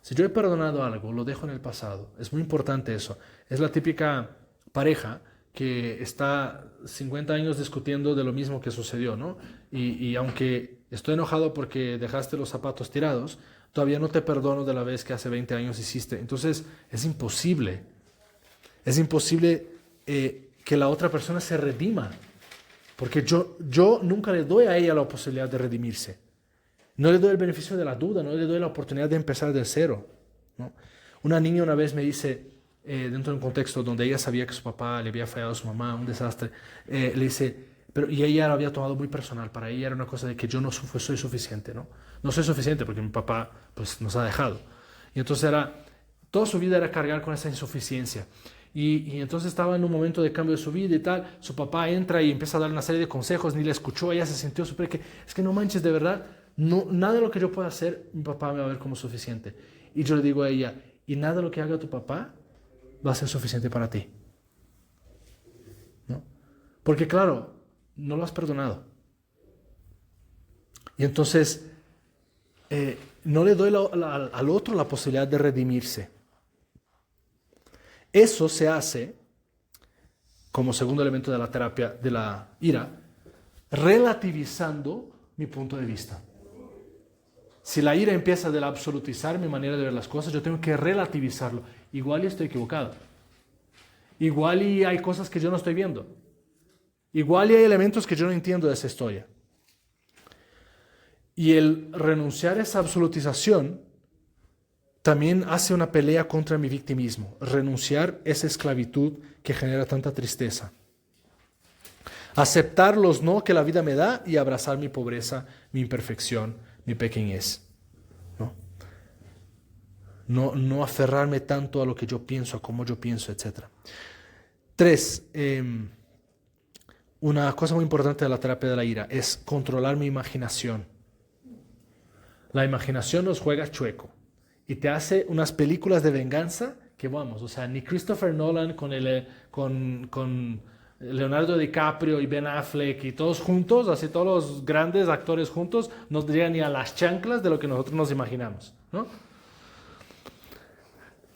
Si yo he perdonado algo, lo dejo en el pasado. Es muy importante eso. Es la típica pareja que está 50 años discutiendo de lo mismo que sucedió, ¿no? Y aunque estoy enojado porque dejaste los zapatos tirados, todavía no te perdono de la vez que hace 20 años hiciste. Entonces es imposible. Es imposible que la otra persona se redima. Porque yo nunca le doy a ella la posibilidad de redimirse. No le doy el beneficio de la duda, no le doy la oportunidad de empezar de cero, ¿no? Una niña una vez me dice, dentro de un contexto donde ella sabía que su papá le había fallado a su mamá, un desastre, le dice, y ella lo había tomado muy personal, para ella era una cosa de que yo no soy suficiente, ¿no? No soy suficiente porque mi papá pues, nos ha dejado. Y entonces toda su vida era cargar con esa insuficiencia. Y entonces estaba en un momento de cambio de su vida y tal, su papá entra y empieza a dar una serie de consejos, ni le escuchó, ella se sintió súper es que no manches, de verdad, no, nada de lo que yo pueda hacer, mi papá me va a ver como suficiente. Y yo le digo a ella, y nada de lo que haga tu papá va a ser suficiente para ti, ¿no? Porque claro, no lo has perdonado. Y entonces, no le doy al otro la posibilidad de redimirse. Eso se hace, como segundo elemento de la terapia de la ira, relativizando mi punto de vista. Si la ira empieza de absolutizar mi manera de ver las cosas, yo tengo que relativizarlo. Igual y estoy equivocado. Igual y hay cosas que yo no estoy viendo. Igual y hay elementos que yo no entiendo de esa historia. Y el renunciar a esa absolutización también hace una pelea contra mi victimismo. Renunciar a esa esclavitud que genera tanta tristeza. Aceptar los no que la vida me da y abrazar mi pobreza, mi imperfección, mi pequeñez. No aferrarme tanto a lo que yo pienso, a cómo yo pienso, etc. 3. Una cosa muy importante de la terapia de la ira es controlar mi imaginación. La imaginación nos juega chueco y te hace unas películas de venganza que vamos, o sea, ni Christopher Nolan con Leonardo DiCaprio y Ben Affleck y todos juntos, así todos los grandes actores juntos, no llegan ni a las chanclas de lo que nosotros nos imaginamos, ¿no?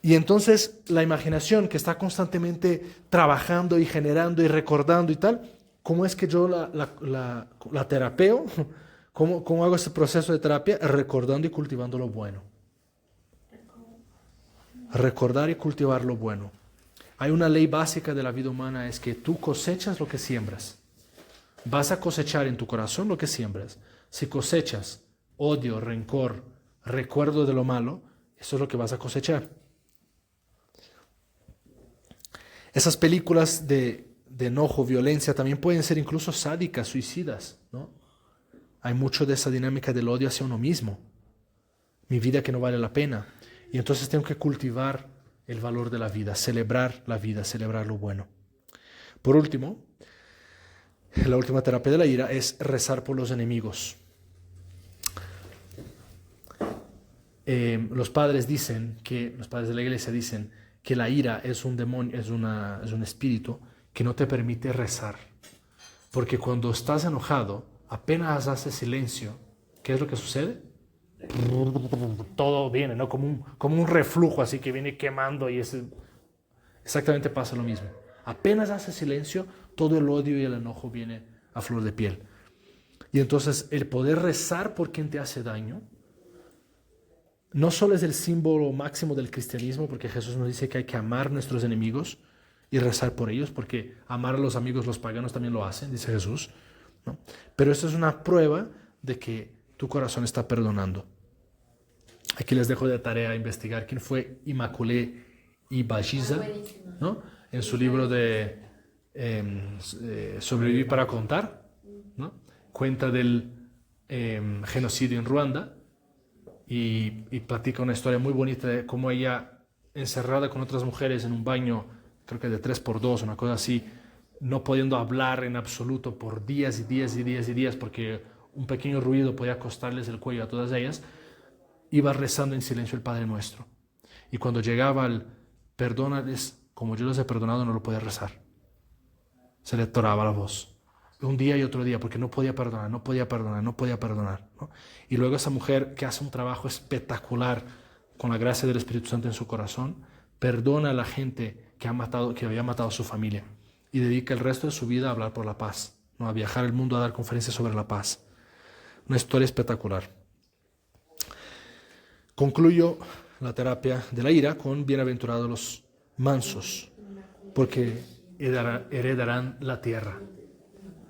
Y entonces la imaginación que está constantemente trabajando y generando y recordando y tal, ¿cómo es que yo la terapeo? ¿Cómo hago ese proceso de terapia? Recordando y cultivando lo bueno. Recordar y cultivar lo bueno. Hay una ley básica de la vida humana, es que tú cosechas lo que siembras. Vas a cosechar en tu corazón lo que siembras. Si cosechas odio, rencor, recuerdo de lo malo, eso es lo que vas a cosechar. Esas películas de enojo, violencia, también pueden ser incluso sádicas, suicidas, ¿no? Hay mucho de esa dinámica del odio hacia uno mismo. Mi vida que no vale la pena. Y entonces tengo que cultivar el valor de la vida, celebrar la vida, celebrar lo bueno. Por último, la última terapia de la ira es rezar por los enemigos. Los padres de la iglesia dicen que la ira es un demonio, es un espíritu que no te permite rezar. Porque cuando estás enojado, apenas haces silencio, ¿qué es lo que sucede? Todo viene, ¿no? Como un reflujo así que viene quemando y exactamente pasa lo mismo. Apenas haces silencio, todo el odio y el enojo viene a flor de piel. Y entonces el poder rezar por quien te hace daño no solo es el símbolo máximo del cristianismo, porque Jesús nos dice que hay que amar a nuestros enemigos y rezar por ellos, porque amar a los amigos los paganos también lo hacen, dice Jesús, ¿no? Pero esto es una prueba de que tu corazón está perdonando. Aquí les dejo de tarea investigar quién fue Immaculée Ibajiza, ¿no? En su libro de Sobrevivir para contar, ¿no? Cuenta del genocidio en Ruanda y platica una historia muy bonita de cómo ella, encerrada con otras mujeres en un baño, creo que de 3x2, una cosa así, no pudiendo hablar en absoluto por días y días y días y días, porque un pequeño ruido podía costarles el cuello a todas ellas, iba rezando en silencio el Padre Nuestro. Y cuando llegaba al perdónales como yo los he perdonado, no lo podía rezar. Se le atoraba la voz. Un día y otro día, porque no podía perdonar, ¿no? Y luego esa mujer que hace un trabajo espectacular con la gracia del Espíritu Santo en su corazón, perdona a la gente que había matado a su familia y dedica el resto de su vida a hablar por la paz, ¿no? A viajar el mundo a dar conferencias sobre la paz. Una historia espectacular. Concluyo la terapia de la ira con bienaventurados los mansos, porque heredarán la tierra.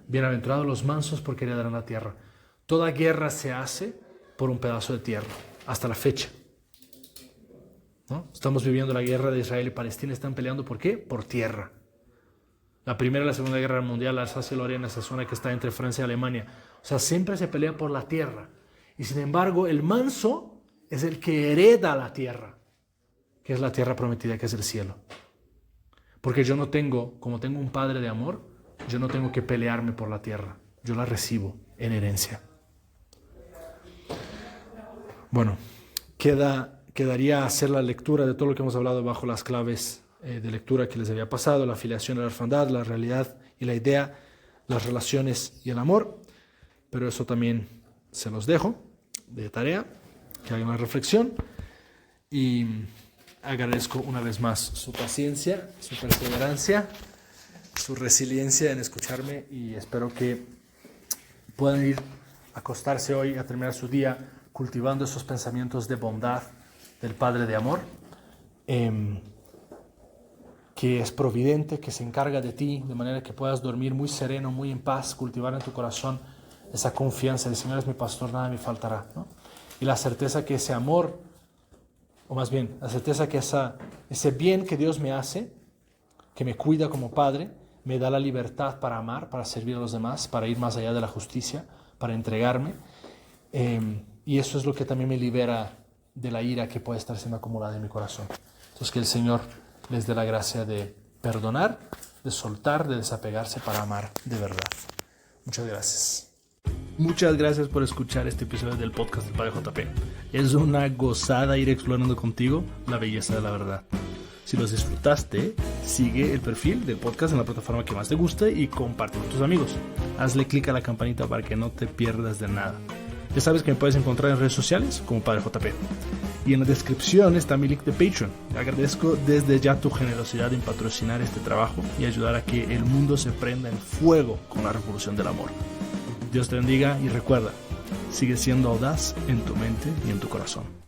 Bienaventurados los mansos, porque heredarán la tierra. Toda guerra se hace por un pedazo de tierra, hasta la fecha, ¿no? Estamos viviendo la guerra de Israel y Palestina, están peleando ¿por qué? Por tierra. La Primera y la Segunda Guerra Mundial, Alsacia-Lorena, esa zona que está entre Francia y Alemania. O sea, siempre se pelea por la tierra. Y sin embargo, el manso es el que hereda la tierra, que es la tierra prometida, que es el cielo. Porque yo no tengo, como tengo un Padre de amor, yo no tengo que pelearme por la tierra. Yo la recibo en herencia. Bueno, quedaría hacer la lectura de todo lo que hemos hablado bajo las claves de lectura que les había pasado: la afiliación a la orfandad, la realidad y la idea, las relaciones y el amor. Pero eso también se los dejo de tarea, que hagan una reflexión, y agradezco una vez más su paciencia, su perseverancia, su resiliencia en escucharme, y espero que puedan ir a acostarse hoy, a terminar su día cultivando esos pensamientos de bondad del Padre de amor, que es providente, que se encarga de ti, de manera que puedas dormir muy sereno, muy en paz, cultivar en tu corazón esa confianza, el Señor es mi pastor, nada me faltará, ¿no? Y la certeza que ese amor, o más bien, la certeza que ese bien que Dios me hace, que me cuida como padre, me da la libertad para amar, para servir a los demás, para ir más allá de la justicia, para entregarme. Y eso es lo que también me libera de la ira que puede estar siendo acumulada en mi corazón. Entonces, que el Señor les dé la gracia de perdonar, de soltar, de desapegarse para amar de verdad. Muchas gracias. Muchas gracias por escuchar este episodio del podcast del Padre JP. Es una gozada ir explorando contigo la belleza de la verdad. Si los disfrutaste, sigue el perfil del podcast en la plataforma que más te guste y comparte con tus amigos. Hazle clic a la campanita para que no te pierdas de nada. Ya sabes que me puedes encontrar en redes sociales como Padre JP. Y en la descripción está mi link de Patreon. Agradezco desde ya tu generosidad en patrocinar este trabajo y ayudar a que el mundo se prenda en fuego con la revolución del amor. Dios te bendiga y recuerda, sigue siendo audaz en tu mente y en tu corazón.